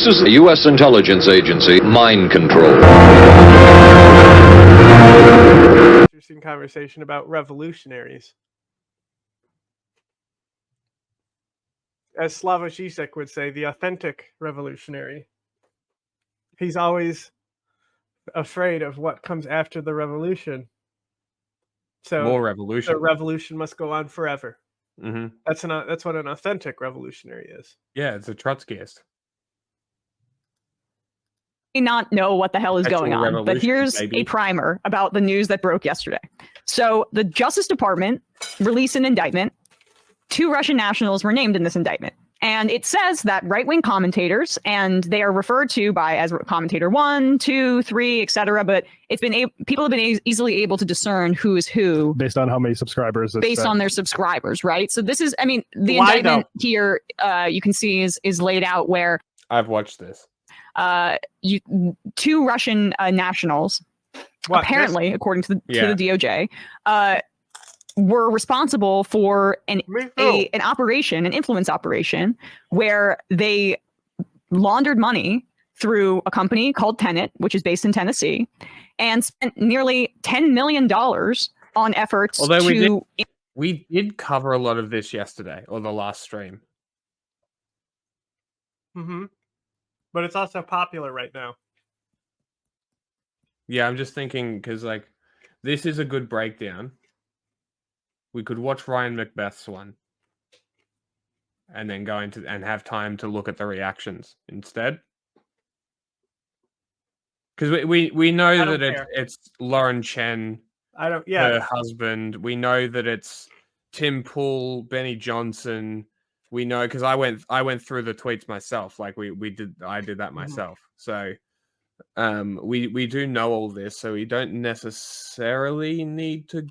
This is the U.S. intelligence agency, mind control. Interesting conversation about revolutionaries. As Slavoj Žižek would say, the authentic revolutionary. He's always afraid of what comes after the revolution. So more revolution. The revolution must go on forever. Mm-hmm. That's what an authentic revolutionary is. Yeah, it's a Trotskyist. Not know what the hell is going on, but here's a primer about the news that broke yesterday. So the Justice Department released an indictment. 2 Russian nationals were named in this indictment. And it says that right-wing commentators, and they are referred to by as commentator 1, 2, 3, etc. But it's been people have been easily able to discern who is who based on how many subscribers. Based on their subscribers, right? So this is, I mean, the indictment here you can see is laid out where I've watched this. 2 Russian nationals, apparently, according to the DOJ, were responsible for an operation, an influence operation, where they laundered money through a company called Tenet, which is based in Tennessee, and spent nearly $10 million on efforts we did cover a lot of this yesterday, or the last stream. Mm-hmm. But it's also popular right now. Yeah, I'm just thinking, because, like, this is a good breakdown. We could watch Ryan McBeth's one and then go into and have time to look at the reactions instead. Because we know that it's Lauren Chen, her husband. We know that it's Tim Pool, Benny Johnson. We know, because I went through the tweets myself. Like I did that myself. So we do know all this, so we don't necessarily need to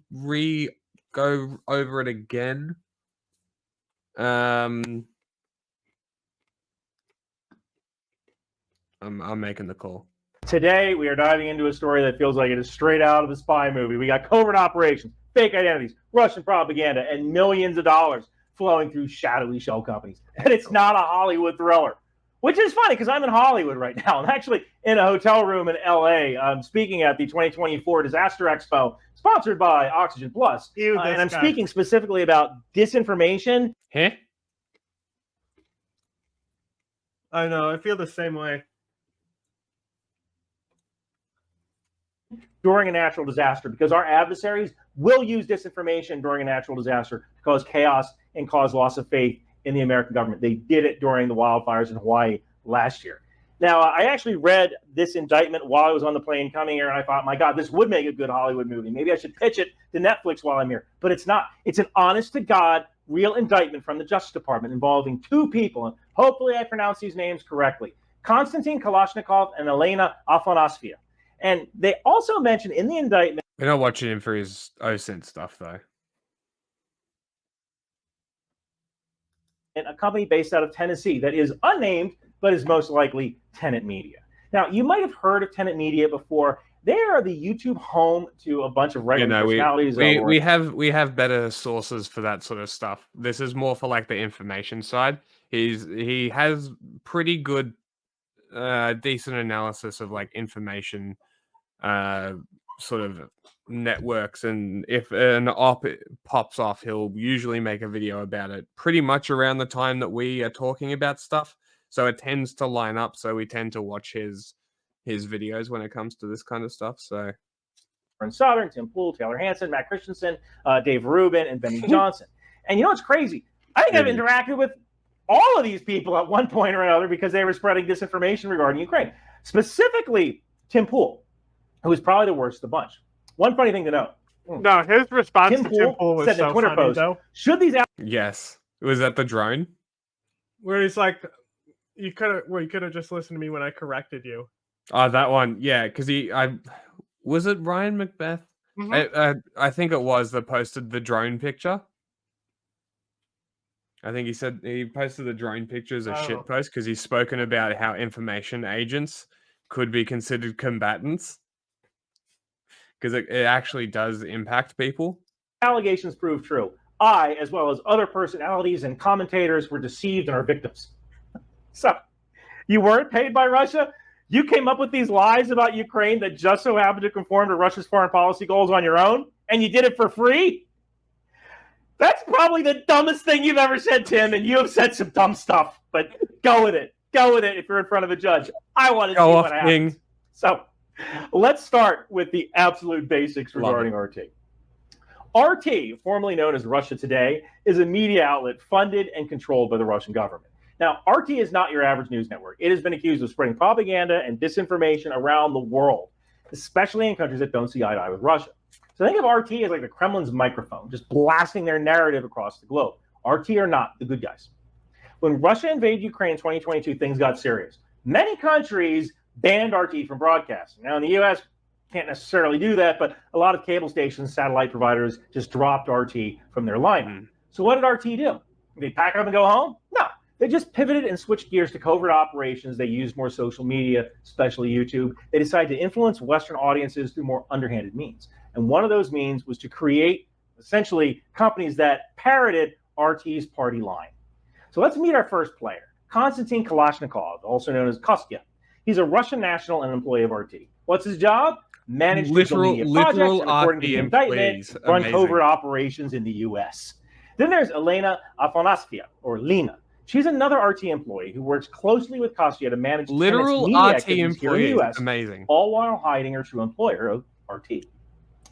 go over it again. I'm making the call. Today, we are diving into a story that feels like it is straight out of a spy movie. We got covert operations, fake identities, Russian propaganda, and millions of dollars flowing through shadowy shell companies. And it's not a Hollywood thriller, which is funny because I'm in Hollywood right now. I'm actually in a hotel room in LA. I'm speaking at the 2024 Disaster Expo, sponsored by Oxygen Plus. And I'm speaking specifically about disinformation. Huh? I know. I feel the same way. During a natural disaster, because our adversaries will use disinformation during a natural disaster to cause chaos and cause loss of faith in the American government. They did it during the wildfires in Hawaii last year. Now, I actually read this indictment while I was on the plane coming here, and I thought, my God, this would make a good Hollywood movie. Maybe I should pitch it to Netflix while I'm here. But it's not. It's an honest-to-God, real indictment from the Justice Department involving 2 people, and hopefully I pronounce these names correctly, Konstantin Kalashnikov and Elena Afanasyev. And they also mentioned in the indictment... We're not watching him for his OSINT stuff, though. A company based out of Tennessee that is unnamed, but is most likely Tenet Media. Now, you might have heard of Tenet Media before. They are the YouTube home to a bunch of regular personalities. We have better sources for that sort of stuff. This is more for like the information side. He has pretty good, decent analysis of like information, sort of networks, and if an op pops off, he'll usually make a video about it pretty much around the time that we are talking about stuff. So it tends to line up. So we tend to watch his videos when it comes to this kind of stuff. So Southern, Tim Pool, Taylor Hansen, Matt Christensen, Dave Rubin, and Benny Johnson. And you know what's crazy? I think I've interacted with all of these people at one point or another because they were spreading disinformation regarding Ukraine. Specifically, Tim Pool, who was probably the worst of the bunch. One funny thing to note. No, his response to Tim Pool was so Twitter funny, post, though. Should these... Yes. Was that the drone? Where he's like, you could have just listened to me when I corrected you. Oh, that one. Yeah, because was it Ryan McBeth? Mm-hmm. I think it was that posted the drone picture. I think he said he posted the drone picture as a shit post because he's spoken about how information agents could be considered combatants. Because it actually does impact people. Allegations prove true. I, as well as other personalities and commentators, were deceived and are victims. So, You weren't paid by Russia? You came up with these lies about Ukraine that just so happened to conform to Russia's foreign policy goals on your own, and you did it for free? That's probably the dumbest thing you've ever said, Tim, and you have said some dumb stuff, but go with it. Go with it if you're in front of a judge. I want to see what happens. So let's start with the absolute basics regarding RT. RT, formerly known as Russia Today, is a media outlet funded and controlled by the Russian government. Now, RT is not your average news network. It has been accused of spreading propaganda and disinformation around the world, especially in countries that don't see eye to eye with Russia. So think of RT as like the Kremlin's microphone, just blasting their narrative across the globe. RT are not the good guys. When Russia invaded Ukraine in 2022, things got serious. Many countries banned RT from broadcasting. Now, in the U.S., can't necessarily do that, but a lot of cable stations, satellite providers just dropped RT from their lineup. So what did RT do? Did they pack up and go home? No. They just pivoted and switched gears to covert operations. They used more social media, especially YouTube. They decided to influence Western audiences through more underhanded means. And one of those means was to create, essentially, companies that parroted RT's party line. So let's meet our first player, Konstantin Kalashnikov, also known as Kostya. He's a Russian national and employee of RT. What's his job? Manage digital media projects, and according to the indictment, run covert operations in the U.S. Then there's Elena Afanasyev, or Lena. She's another RT employee who works closely with Kostya to manage literal media RT activities here in the U.S., amazing, all while hiding her true employer of RT.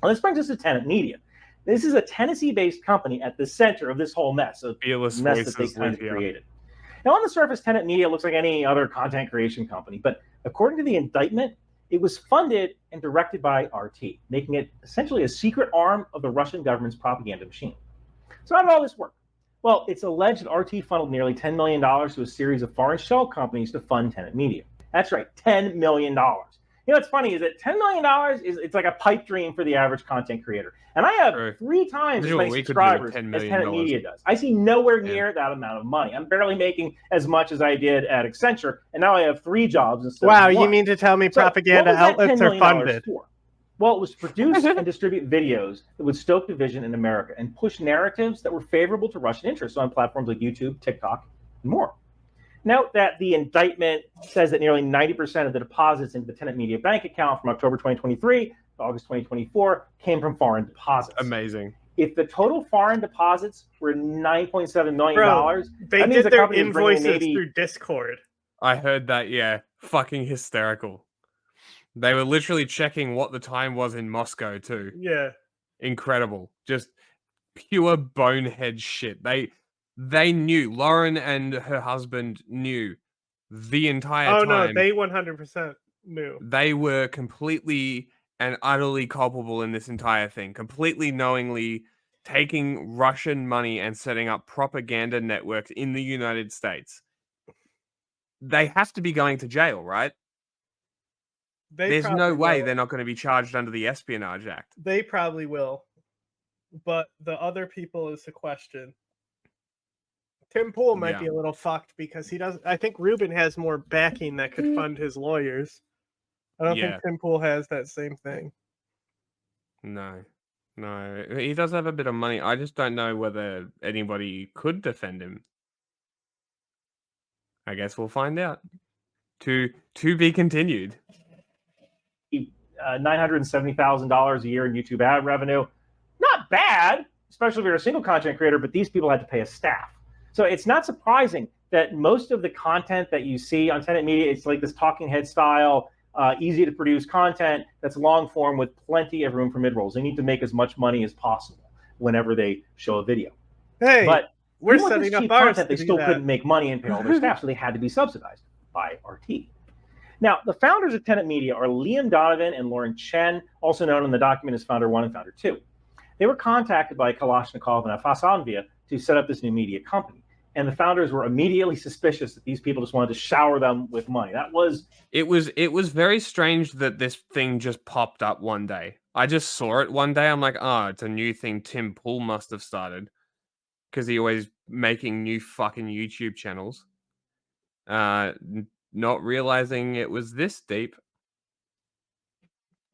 Well, this brings us to Tenet Media. This is a Tennessee-based company at the center of this whole mess, that they kind of created. Now, on the surface, Tenet Media looks like any other content creation company, but according to the indictment, it was funded and directed by RT, making it essentially a secret arm of the Russian government's propaganda machine. So how did all this work? Well, it's alleged that RT funneled nearly $10 million to a series of foreign shell companies to fund Tenet Media. That's right, $10 million. You know what's funny is that $10 million it's like a pipe dream for the average content creator. And I have 3 times as many subscribers as Tenet Media does. I see nowhere near that amount of money. I'm barely making as much as I did at Accenture, and now I have 3 jobs instead of 1. Wow, you mean to tell me propaganda outlets are funded? For? Well, it was to produce and distribute videos that would stoke division in America and push narratives that were favorable to Russian interests on platforms like YouTube, TikTok, and more. Note that the indictment says that nearly 90% of the deposits into the Tenet Media bank account from October 2023 to August 2024 came from foreign deposits. Amazing. If the total foreign deposits were $9.7 million, they did their invoices through Discord. I heard that, yeah. Fucking hysterical. They were literally checking what the time was in Moscow, too. Yeah. Incredible. Just pure bonehead shit. They knew. Lauren and her husband knew the entire time. Oh, no, they 100% knew. They were completely and utterly culpable in this entire thing. Completely knowingly taking Russian money and setting up propaganda networks in the United States. They have to be going to jail, right? There's no way they're not going to be charged under the Espionage Act. They probably will. But the other people is the question. Tim Pool might be a little fucked because he doesn't. I think Rubin has more backing that could fund his lawyers. I don't think Tim Pool has that same thing. No, he does have a bit of money. I just don't know whether anybody could defend him. I guess we'll find out. To be continued. $970,000 a year in YouTube ad revenue. Not bad, especially if you're a single content creator, but these people had to pay a staff. So it's not surprising that most of the content that you see on Tenet Media, it's like this talking head style, easy to produce content that's long form with plenty of room for mid-rolls. They need to make as much money as possible whenever they show a video. Hey, but we're setting up ours content, they still couldn't make money and pay all their staff, so they had to be subsidized by RT. Now, the founders of Tenet Media are Liam Donovan and Lauren Chen, also known in the document as Founder 1 and Founder 2. They were contacted by Kalashnikov and Afanasyev to set up this new media company. And the founders were immediately suspicious that these people just wanted to shower them with money. It was very strange that this thing just popped up one day. I just saw it one day. I'm like, it's a new thing Tim Pool must have started. Because he always making new fucking YouTube channels. Not realizing it was this deep.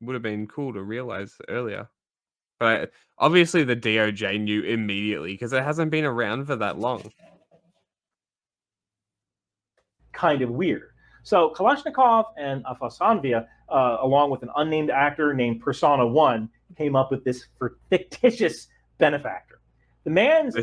Would have been cool to realize earlier. But obviously the DOJ knew immediately because it hasn't been around for that long. Kind of weird. So Kalashnikov and Afasanvia, along with an unnamed actor named Persona 1, came up with this fictitious benefactor. The man's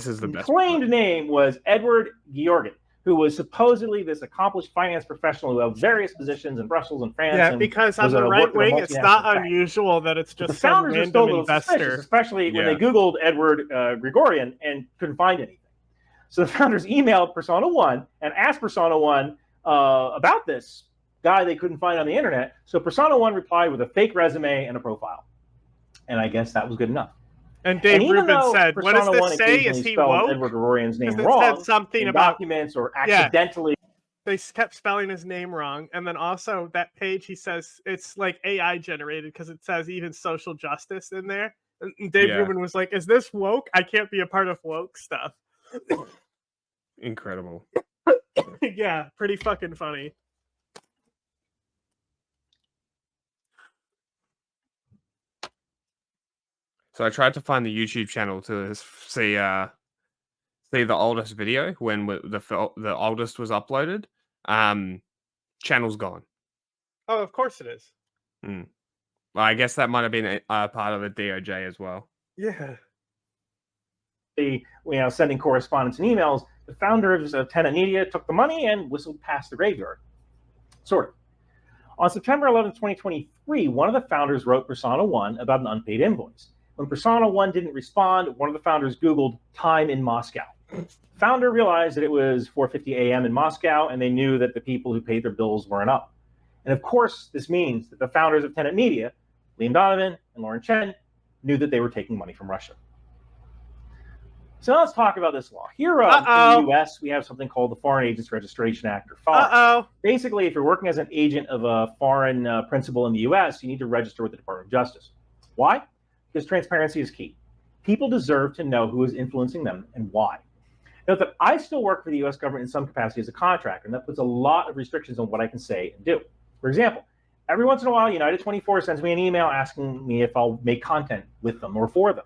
claimed name was Edward Georgin, who was supposedly this accomplished finance professional who held various positions in Brussels and France. Yeah, because on the right wing, it's not unusual that it's just some random investor. Especially when they Googled Edward Grigorian and couldn't find anything. So the founders emailed Persona 1 and asked Persona 1 about this guy they couldn't find on the internet. So Persona 1 replied with a fake resume and a profile. And I I guess that was good enough. And Dave Rubin said, what does this say? Is he woke? Edward Grigorian's name it wrong said something in about documents or accidentally. They kept spelling his name wrong. And then also that page, he says it's like AI generated because it says even social justice in there. And Dave Rubin was like, is this woke? I can't be a part of woke stuff. Incredible. Yeah, pretty fucking funny. So I tried to find the YouTube channel to see the oldest video when the oldest was uploaded. Channel's gone. Oh, of course it is. Well, I guess that might have been a part of the DOJ as well. Yeah. Sending correspondence and emails. The founders of Tenet Media took the money and whistled past the graveyard. Sort of. On September 11th, 2023, one of the founders wrote Persona 1 about an unpaid invoice. When Persona 1 didn't respond, one of the founders Googled time in Moscow. The founder realized that it was 4:50 a.m. in Moscow, and they knew that the people who paid their bills weren't up. And of course, this means that the founders of Tenet Media, Liam Donovan and Lauren Chen, knew that they were taking money from Russia. So let's talk about this law. Here in the U.S., we have something called the Foreign Agents Registration Act, or FAR. Basically, if you're working as an agent of a foreign principal in the U.S., you need to register with the Department of Justice. Why? Because transparency is key. People deserve to know who is influencing them and why. Note that I still work for the U.S. government in some capacity as a contractor, and that puts a lot of restrictions on what I can say and do. For example, every once in a while, United 24 sends me an email asking me if I'll make content with them or for them.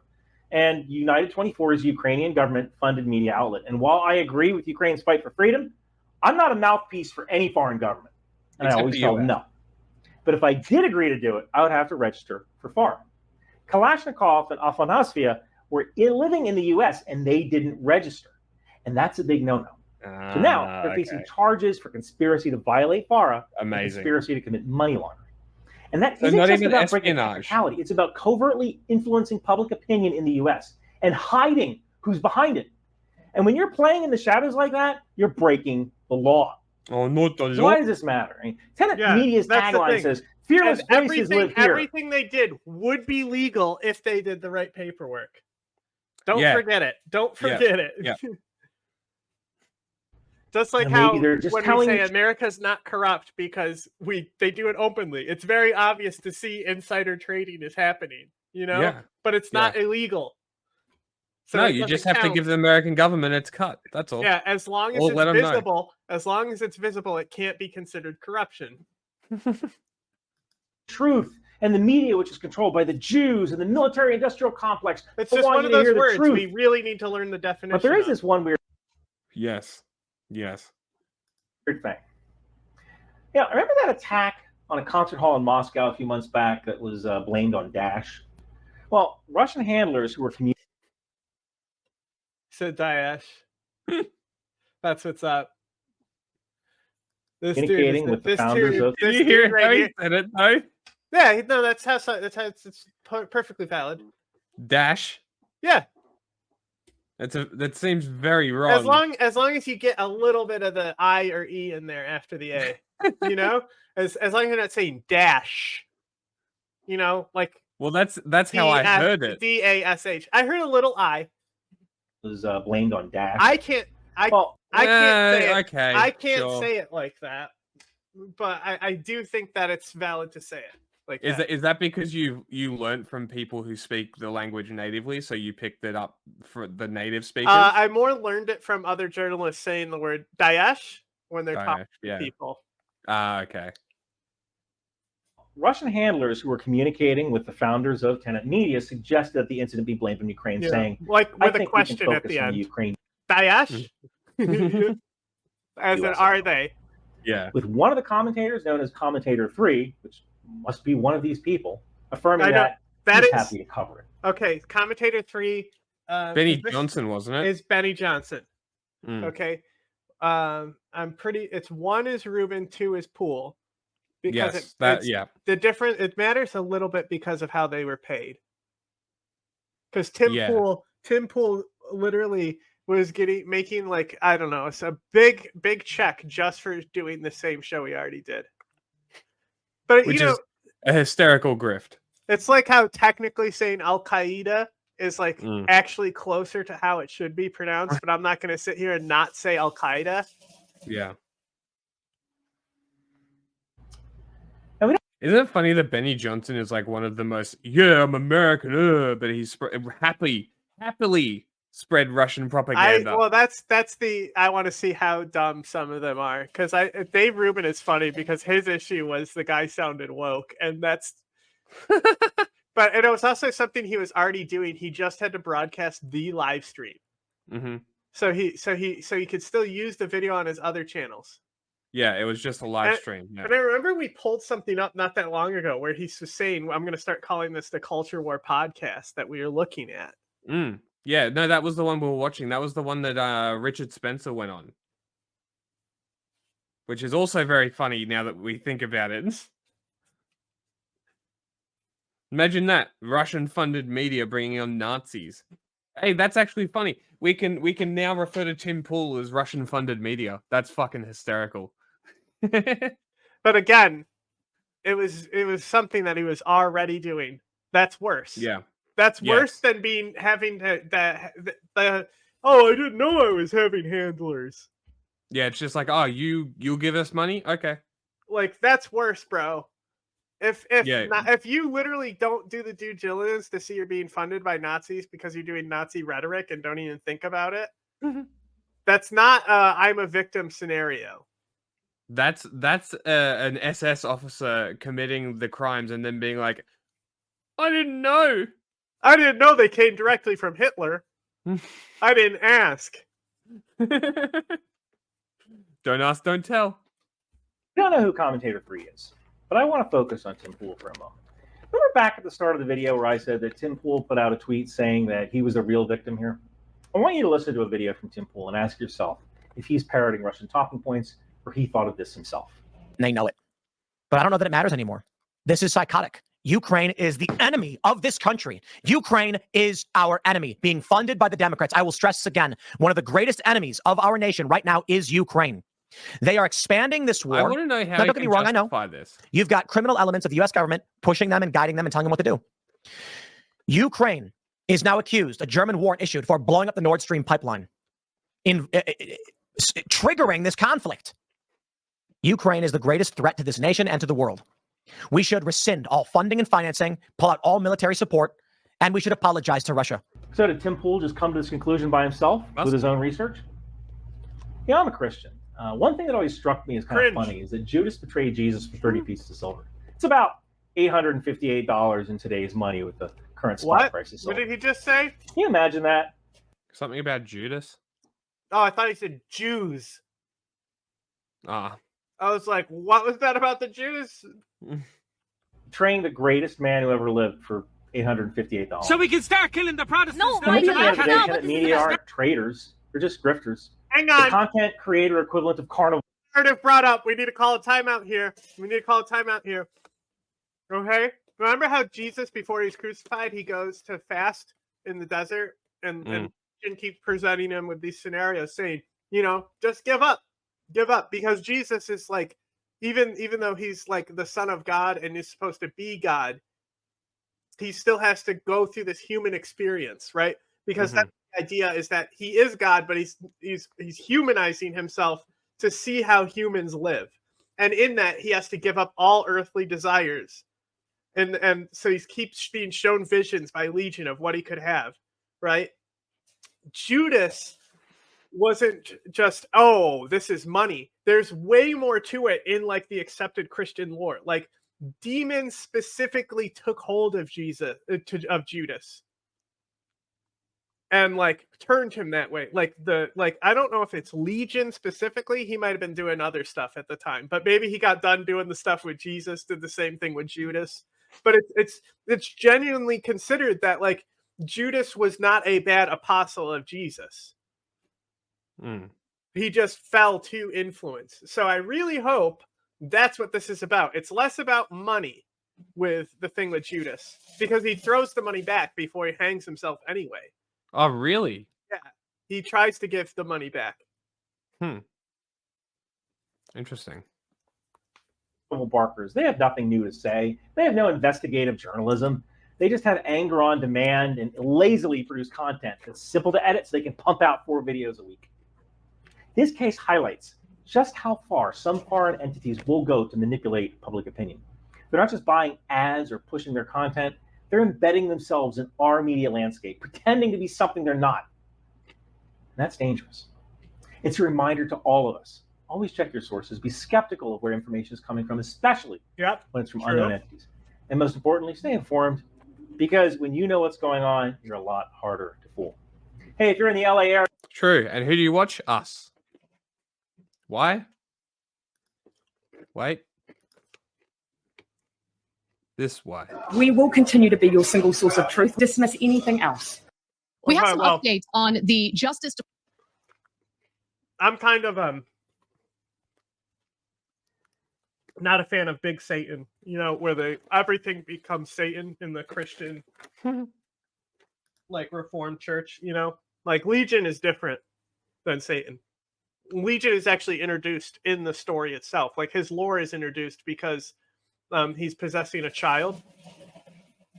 And United 24 is a Ukrainian government-funded media outlet. And while I agree with Ukraine's fight for freedom, I'm not a mouthpiece for any foreign government. And I always tell them no. But if I did agree to do it, I would have to register for FAR. Kalashnikov and Afanasvia were living in the U.S. and they didn't register. And that's a big no-no. So now they're facing charges for conspiracy to violate FARA and conspiracy to commit money laundering. And that isn't just about breaking technicality. It's about covertly influencing public opinion in the U.S. and hiding who's behind it. And when you're playing in the shadows like that, you're breaking the law. Oh, no, so why does this matter? I mean, Tenet Media's tagline says, fearless voices live here. Everything they did would be legal if they did the right paperwork. Don't forget it. Don't forget it. Yeah. Just like how when we say America's not corrupt because they do it openly. It's very obvious to see insider trading is happening, but it's not illegal. So no, you just have to give the American government its cut. That's all. Yeah, as long as it's visible, it can't be considered corruption. Truth and the media, which is controlled by the Jews and the military-industrial complex. It's just one of those words. We really need to learn the definition. But there is this one weird. Yes. Weird thing. Yeah, remember that attack on a concert hall in Moscow a few months back that was blamed on Daesh? Well, Russian handlers who were said Daesh. That's what's up. Communicating with the founders of. Did you hear how he said it, though? Yeah, no, that's how it's perfectly valid. Dash. Yeah. That seems very wrong. As long as you get a little bit of the I or E in there after the A, as long as you're not saying dash, like. Well, that's how I heard it. DASH. I heard a little I. Was blamed on Dash. I can't say it. Okay, I can't say it like that, but I do think that it's valid to say it. Like is that because you learned from people who speak the language natively, so you picked it up for the native speakers? I more learned it from other journalists saying the word Daesh when they're talking to people. Okay. Russian handlers who were communicating with the founders of Tenet Media suggested that the incident be blamed on Ukraine, saying, like with a question at the end, Ukraine. Daesh? As in, are they? with one of the commentators known as Commentator 3, which must be one of these people, affirming that he's happy to cover it. Okay, Commentator 3. Benny Johnson, wasn't it? Is Benny Johnson. Mm. Okay. It's 1 is Ruben, 2 is Poole. Because the difference, it matters a little bit because of how they were paid. Because Tim Poole literally was making like, I don't know, it's a big check just for doing the same show he already did. But Which is a hysterical grift. It's like how technically saying al-qeada is like actually closer to how it should be pronounced, but I'm not going to sit here and not say al-qeada. Yeah. Isn't it funny that Benny Johnson is like one of the most, I'm American, but he's happily spread Russian propaganda. I want to see how dumb some of them are, because Dave Rubin is funny because his issue was the guy sounded woke, and that's but it was also something he was already doing. He just had to broadcast the live stream, so he could still use the video on his other channels. Yeah, it was just a live stream. Yeah. And I remember we pulled something up not that long ago where he was saying, I'm going to start calling this the Culture War podcast that we were looking at. Yeah, no, that was the one we were watching. That was the one that Richard Spencer went on. Which is also very funny now that we think about it. Imagine that. Russian-funded media bringing on Nazis. Hey, that's actually funny. We can now refer to Tim Poole as Russian-funded media. That's fucking hysterical. But again, it was something that he was already doing. That's worse. Yeah. That's worse than having I didn't know I was having handlers. Yeah, it's just like, oh, you'll give us money? Okay. Like, that's worse, bro. If you literally don't do the due diligence to see you're being funded by Nazis because you're doing Nazi rhetoric and don't even think about it, that's not I'm a victim scenario. That's an SS officer committing the crimes and then being like, I didn't know they came directly from Hitler. I didn't ask. Don't ask, don't tell. I don't know who Commentator 3 is, but I want to focus on Tim Poole for a moment. Remember back at the start of the video where I said that Tim Poole put out a tweet saying that he was the real victim here? I want you to listen to a video from Tim Poole and ask yourself if he's parroting Russian talking points or he thought of this himself. And they know it. But I don't know that it matters anymore. This is psychotic. Ukraine is the enemy of this country. Ukraine is our enemy, being funded by the Democrats. I will stress this again. One of the greatest enemies of our nation right now is Ukraine. They are expanding this war. I want to know how don't get me wrong, I know. This. You've got criminal elements of the U.S. government pushing them and guiding them and telling them what to do. Ukraine is now accused, a German warrant issued for blowing up the Nord Stream pipeline, triggering this conflict. Ukraine is the greatest threat to this nation and to the world. We should rescind all funding and financing, pull out all military support, and we should apologize to Russia. So did Tim Poole just come to this conclusion by himself with his own research? Yeah, I'm a Christian. One thing that always struck me as kind of funny is that Judas betrayed Jesus for 30 pieces of silver. It's about $858 in today's money with the current spot price of silver. What did he just say? Can you imagine that? Something about Judas? Oh, I thought he said Jews. Ah. I was like, what was that about the Jews? Betraying the greatest man who ever lived for $858. So we can start killing the Protestants. No, independent media aren't traitors. They're just grifters. Hang on. The content creator equivalent of carnival. Narrative brought up. We need to call a timeout here. Okay? Remember how Jesus, before he's crucified, he goes to fast in the desert and keeps presenting him with these scenarios saying, just give up. Give up, because Jesus is like, even though he's like the Son of God and is supposed to be God, he still has to go through this human experience, right? Because that's the idea, is that he is God, but he's humanizing himself to see how humans live, and in that he has to give up all earthly desires, and so he keeps being shown visions by Legion of what he could have, right? Judas wasn't just, this is money. There's way more to it in like the accepted Christian lore. Like, demons specifically took hold of Judas. and like turned him that way. Like I don't know if it's Legion specifically. He might have been doing other stuff at the time, but maybe he got done doing the stuff with Jesus, did the same thing with Judas. But it's genuinely considered that like Judas was not a bad apostle of Jesus. He just fell to influence. So I really hope that's what this is about. It's less about money with the thing with Judas, because he throws the money back before he hangs himself anyway. Oh, really? Yeah. He tries to give the money back. Interesting. Barkers, they have nothing new to say. They have no investigative journalism. They just have anger on demand and lazily produce content that's simple to edit so they can pump out 4 videos a week. This case highlights just how far some foreign entities will go to manipulate public opinion. They're not just buying ads or pushing their content, they're embedding themselves in our media landscape, pretending to be something they're not. And that's dangerous. It's a reminder to all of us. Always check your sources. Be skeptical of where information is coming from, especially when it's from unknown entities. And most importantly, stay informed, because when you know what's going on, you're a lot harder to fool. Hey, if you're in the LA area... True. And who do you watch? Us. Why? Wait. This why. We will continue to be your single source of truth. Dismiss anything else. We have some updates on the Justice Department. I'm kind of not a fan of Big Satan, you know, where everything becomes Satan in the Christian like Reformed Church, you know? Like Legion is different than Satan. Legion is actually introduced in the story itself. Like his lore is introduced because he's possessing a child,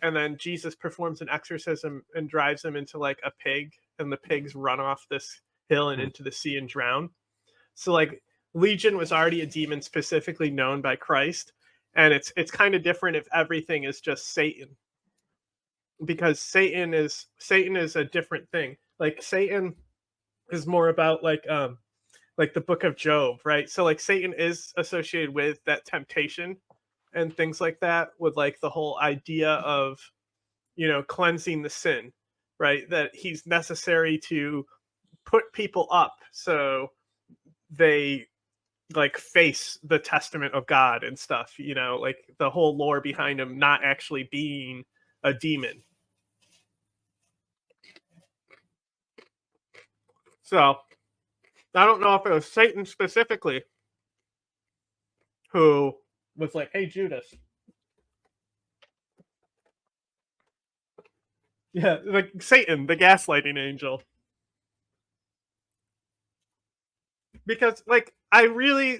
and then Jesus performs an exorcism and drives him into like a pig, and the pigs run off this hill and into the sea and drown. So like Legion was already a demon specifically known by Christ, and it's kind of different if everything is just Satan, because Satan is a different thing. Like Satan is more about like the book of Job, right? So like Satan is associated with that temptation and things like that, with like the whole idea of, you know, cleansing the sin, right? That he's necessary to put people up so they like face the testament of God and stuff, you know, like the whole lore behind him not actually being a demon. So I don't know if it was Satan specifically who was like, hey, Judas. Yeah, like Satan, the gaslighting angel. Because, like,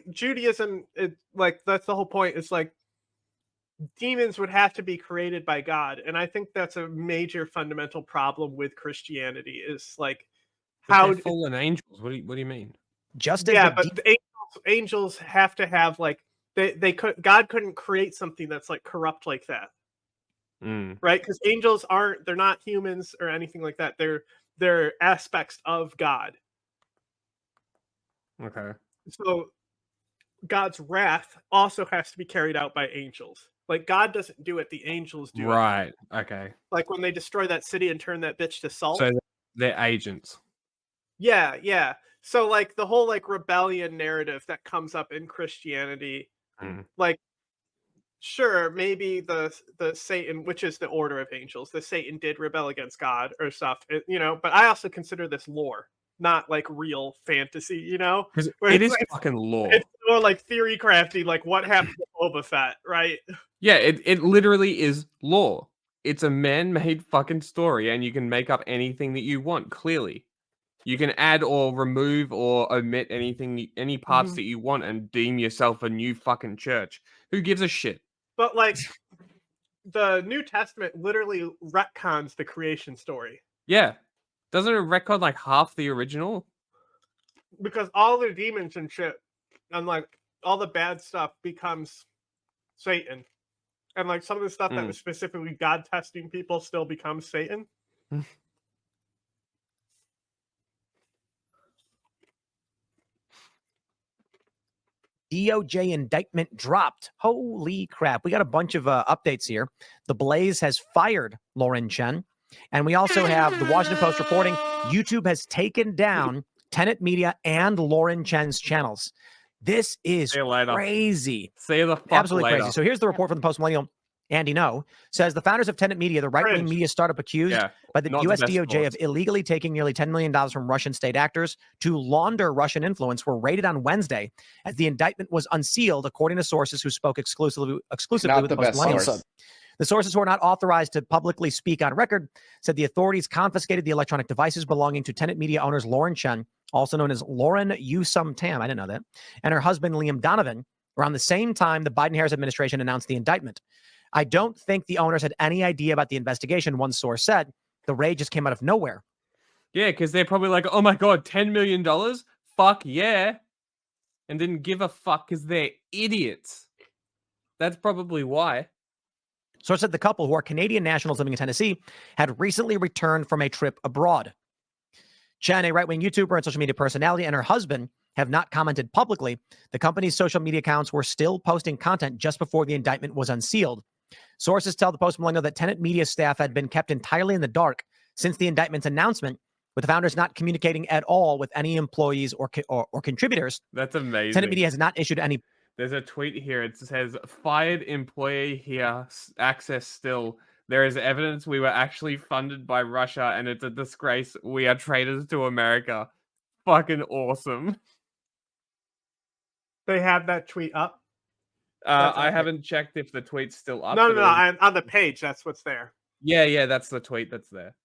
Judaism, like, that's the whole point. It's like, demons would have to be created by God. And I think that's a major fundamental problem with Christianity, is like, how fallen angels? What do you mean? Just yeah, but the angels have to have like God couldn't create something that's like corrupt like that, right? Because angels they're not humans or anything like that. They're aspects of God. Okay. So God's wrath also has to be carried out by angels. Like God doesn't do it; the angels do it. Right. Okay. Like when they destroy that city and turn that bitch to salt. So they're agents. Yeah. So like the whole like rebellion narrative that comes up in Christianity, like sure, maybe the Satan, which is the order of angels, the Satan did rebel against God or stuff, you know, but I also consider this lore, not like real fantasy, you know? Because it is like, fucking lore. It's more like theory crafty, like what happened to Boba Fett, right? Yeah, it literally is lore. It's a man-made fucking story, and you can make up anything that you want, clearly. You can add or remove or omit any parts that you want and deem yourself a new fucking church. Who gives a shit? But like the New Testament literally retcons the creation story. Yeah. Doesn't it retcon like half the original? Because all the demons and shit and like all the bad stuff becomes Satan. And like some of the stuff that was specifically God testing people still becomes Satan. DOJ indictment dropped. Holy crap. We got a bunch of updates here. The Blaze has fired Lauren Chen. And we also have the Washington Post reporting YouTube has taken down Tenet Media and Lauren Chen's channels. This is crazy. See you the fuck Absolutely later. crazy. So here's the report from the Post Millennial. Andy No says the founders of Tenet Media, the right-wing media startup accused by the US DOJ of illegally taking nearly $10 million from Russian state actors to launder Russian influence, were raided on Wednesday as the indictment was unsealed, according to sources who spoke exclusively with the Post Millennial. The sources who are not authorized to publicly speak on record said the authorities confiscated the electronic devices belonging to Tenet Media owners Lauren Chen, also known as Lauren Yusum Tam, I didn't know that, and her husband Liam Donovan, around the same time the Biden-Harris administration announced the indictment. I don't think the owners had any idea about the investigation, one source said. The raid just came out of nowhere. Yeah, because they're probably like, oh my God, $10 million? Fuck yeah. And didn't give a fuck because they're idiots. That's probably why. Source said the couple, who are Canadian nationals living in Tennessee, had recently returned from a trip abroad. Chen, a right-wing YouTuber and social media personality, and her husband have not commented publicly. The company's social media accounts were still posting content just before the indictment was unsealed. Sources tell the Post Millennial that Tenet Media staff had been kept entirely in the dark since the indictment's announcement, with the founders not communicating at all with any employees or contributors. That's amazing. Tenet Media has not issued any. There's a tweet here. It says, fired employee here, access still. There is evidence we were actually funded by Russia, and it's a disgrace. We are traitors to America. Fucking awesome. They have that tweet up. I haven't checked if the tweet's still up. No, on the page, that's what's there. Yeah, that's the tweet that's there.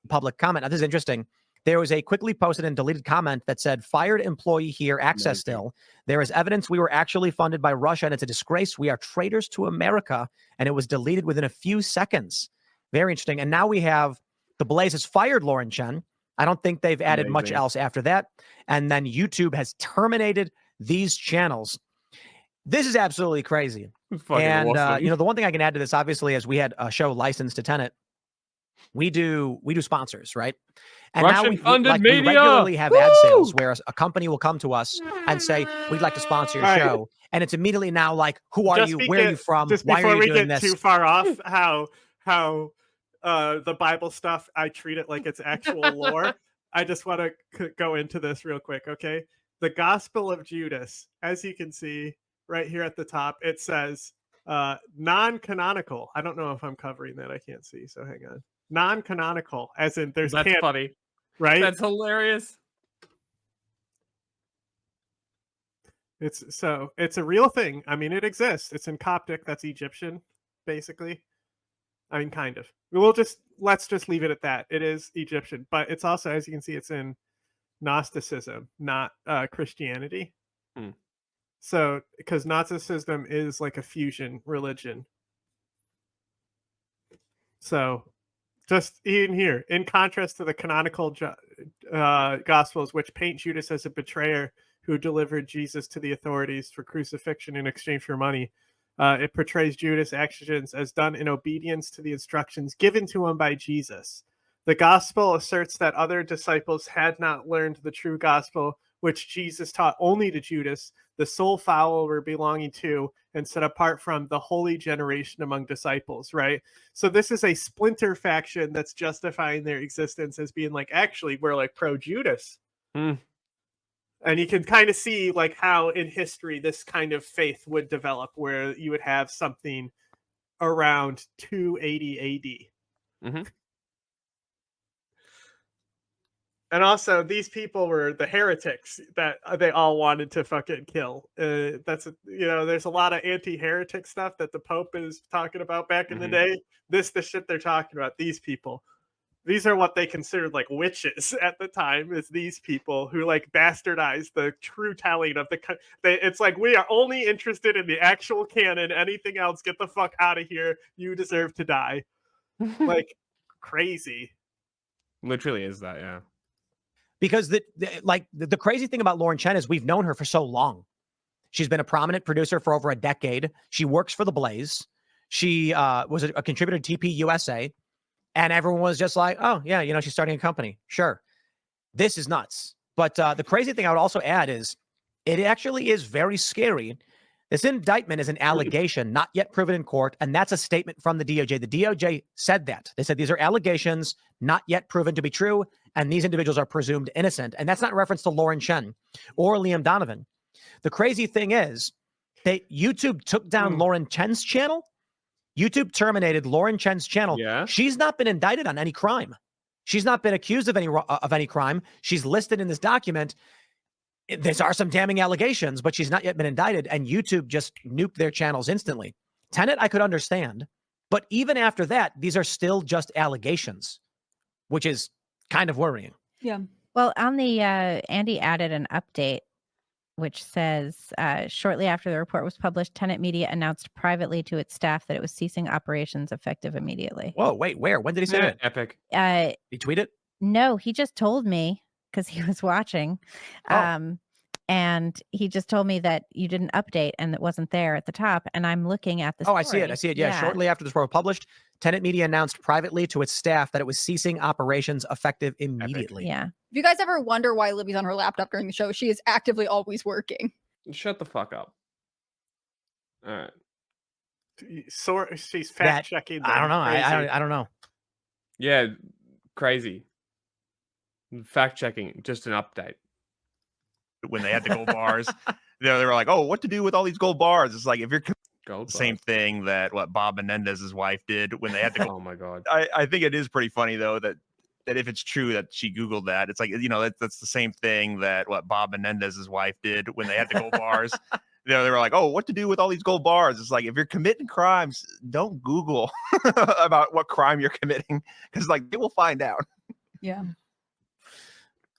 Public comment. Now, this is interesting. There was a quickly posted and deleted comment that said, fired employee here, access still. There is evidence we were actually funded by Russia, and it's a disgrace. We are traitors to America, and it was deleted within a few seconds. Very interesting. And now we have the Blaze has fired Lauren Chen. I don't think they've added much else after that. And then YouTube has terminated these channels. This is absolutely crazy. And, awesome. the one thing I can add to this, obviously, as we had a show licensed to Tenet, we do sponsors, right? And now we regularly have ad sales where a company will come to us and say, we'd like to sponsor your show. And it's immediately now like, who are you? Where are you from? Why are you doing this? Too far off, how the Bible stuff, I treat it like it's actual lore. I just want to go into this real quick, okay? The Gospel of Judas, as you can see right here at the top, it says non-canonical. I don't know if I'm covering that. I can't see, so hang on. Non-canonical, as in there's That's funny. Right? That's hilarious. It's a real thing. I mean, it exists. It's in Coptic. That's Egyptian, basically. I mean, kind of. Let's just leave it at that. It is Egyptian, but it's also, as you can see, it's in Gnosticism, not Christianity. So, because Gnosticism is like a fusion religion. So, just even here, in contrast to the canonical Gospels, which paint Judas as a betrayer who delivered Jesus to the authorities for crucifixion in exchange for money, it portrays Judas' actions as done in obedience to the instructions given to him by Jesus. The Gospel asserts that other disciples had not learned the true Gospel, which Jesus taught only to Judas, the sole follower belonging to and set apart from the holy generation among disciples, right? So this is a splinter faction that's justifying their existence as being like, actually, we're like pro-Judas. And you can kind of see like how in history this kind of faith would develop, where you would have something around 280 AD. And also, these people were the heretics that they all wanted to fucking kill. There's a lot of anti-heretic stuff that the Pope is talking about back in the day. The shit they're talking about, these people. These are what they considered like witches at the time, is these people who like bastardized the true telling of it's like, we are only interested in the actual canon. Anything else, get the fuck out of here. You deserve to die. Like, crazy. Literally is that, yeah. Because the crazy thing about Lauren Chen is we've known her for so long. She's been a prominent producer for over a decade. She works for The Blaze. She was a contributor to TP USA. And everyone was just like, oh, yeah, she's starting a company. Sure. This is nuts. But the crazy thing I would also add is it actually is very scary This indictment is an allegation not yet proven in court, and that's a statement from the DOJ. The DOJ said that. They said these are allegations not yet proven to be true, and these individuals are presumed innocent. And that's not in reference to Lauren Chen or Liam Donovan. The crazy thing is that YouTube took down Lauren Chen's channel. YouTube terminated Lauren Chen's channel. Yeah. She's not been indicted on any crime. She's not been accused of any crime. She's listed in this document. There are some damning allegations, but she's not yet been indicted, and YouTube just nuked their channels instantly. Tenet, I could understand, but even after that, these are still just allegations, which is kind of worrying. Yeah. Well, on the Andy added an update, which says shortly after the report was published, Tenet Media announced privately to its staff that it was ceasing operations effective immediately. Whoa, wait, where? When did he say that? Epic. He tweeted? No, he just told me because he was watching. And he just told me that you didn't update and it wasn't there at the top. And I'm looking at this. Oh, I see it. I see it. Yeah. Shortly after this report was published, Tenet Media announced privately to its staff that it was ceasing operations effective immediately. Yeah. If you guys ever wonder why Libby's on her laptop during the show, she is actively always working. Shut the fuck up. All right. She's fact checking. I don't know. I don't know. Yeah, crazy. Fact checking, just an update. When they had the gold bars, they were like, "Oh, what to do with all these gold bars?" It's like if you're gold same bars. thing that what Bob Menendez's wife did when they had the gold. Oh my god! I think it is pretty funny though that if it's true that she Googled that, it's like that's the same thing that what Bob Menendez's wife did when they had the gold bars. They were like, "Oh, what to do with all these gold bars?" It's like if you're committing crimes, don't Google about what crime you're committing because like they will find out. Yeah.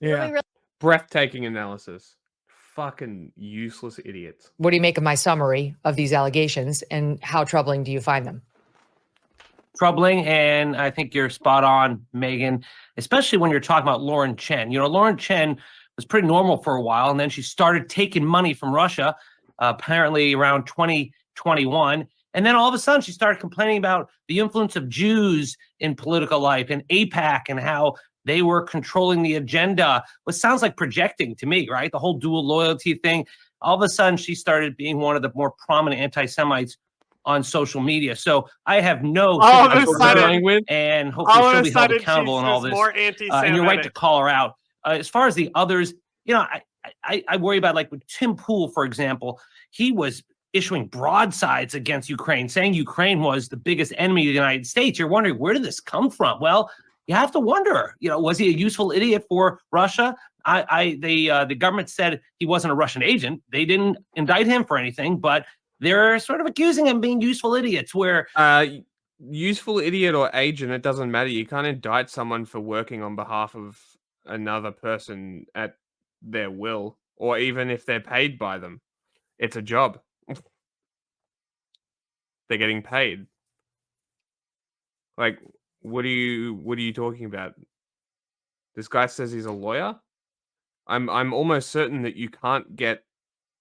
Yeah. Breathtaking analysis. Fucking useless idiots. What do you make of my summary of these allegations, and how troubling do you find them? Troubling, and I think you're spot on, Megan, especially when you're talking about Lauren Chen. You know, Lauren Chen was pretty normal for a while, and then she started taking money from Russia, apparently around 2021. And then all of a sudden, she started complaining about the influence of Jews in political life and AIPAC and how they were controlling the agenda, which sounds like projecting to me, right? The whole dual loyalty thing. All of a sudden, she started being one of the more prominent anti-Semites on social media. So I have no dealing with, and hopefully she'll be held accountable in all this. More and you're right to call her out. As far as the others, you know, I worry about like with Tim Pool, for example. He was issuing broadsides against Ukraine, saying Ukraine was the biggest enemy of the United States. You're wondering, where did this come from? Well, you have to wonder, you know, was he a useful idiot for Russia? The government said he wasn't a Russian agent. They didn't indict him for anything, but they're sort of accusing him of being useful idiots. Where useful idiot or agent, it doesn't matter. You can't indict someone for working on behalf of another person at their will, or even if they're paid by them. It's a job. They're getting paid. Like, what are you talking about? This guy says he's a lawyer. I'm almost certain that you can't get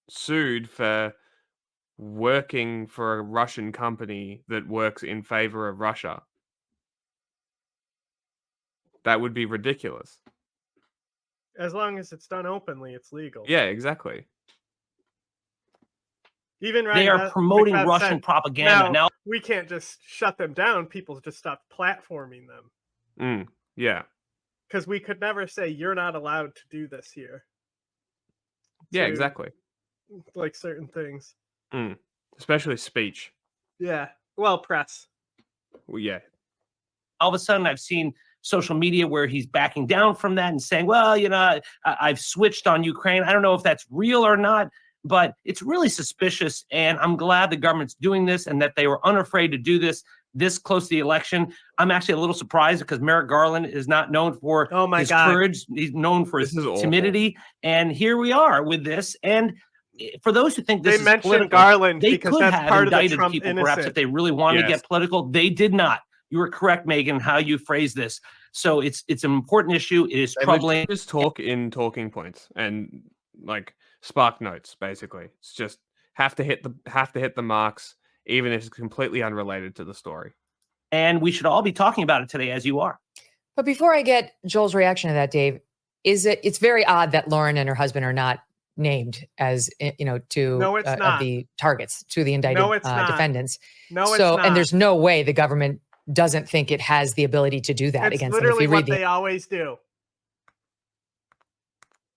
sued for working for a Russian company that works in favor of Russia. That would be ridiculous. As long as it's done openly, it's legal. Yeah, exactly. Even right, they are promoting Russian propaganda. Now we can't just shut them down. People just stop platforming them. Yeah. Because we could never say you're not allowed to do this here. Yeah, exactly. Like certain things. Especially speech. Yeah. Well, press. Well, yeah. All of a sudden, I've seen social media where he's backing down from that and saying, well, you know, I've switched on Ukraine. I don't know if that's real or not, but it's really suspicious. And I'm glad the government's doing this and that they were unafraid to do this close to the election. I'm actually a little surprised because Merrick Garland is not known for his courage. He's known for his timidity. And here we are with this. And for those who think this is political, Garland they because could that's have part of the indicted Trump people innocent. perhaps if they really wanted to get political. They did not. You were correct, Megan, how you phrased this. So it's an important issue. It is troubling. Just talk in talking points and like spark notes, basically. It's just have to hit the marks, even if it's completely unrelated to the story. And we should all be talking about it today, as you are. But before I get Joel's reaction to that, Dave, it's very odd that Lauren and her husband are not named as to No, it's of not. the targets, to the indicted No, it's not. defendants. No, it's so not. and there's no way the government doesn't think it has the ability to do that It's against them. literally If you read what the they always do.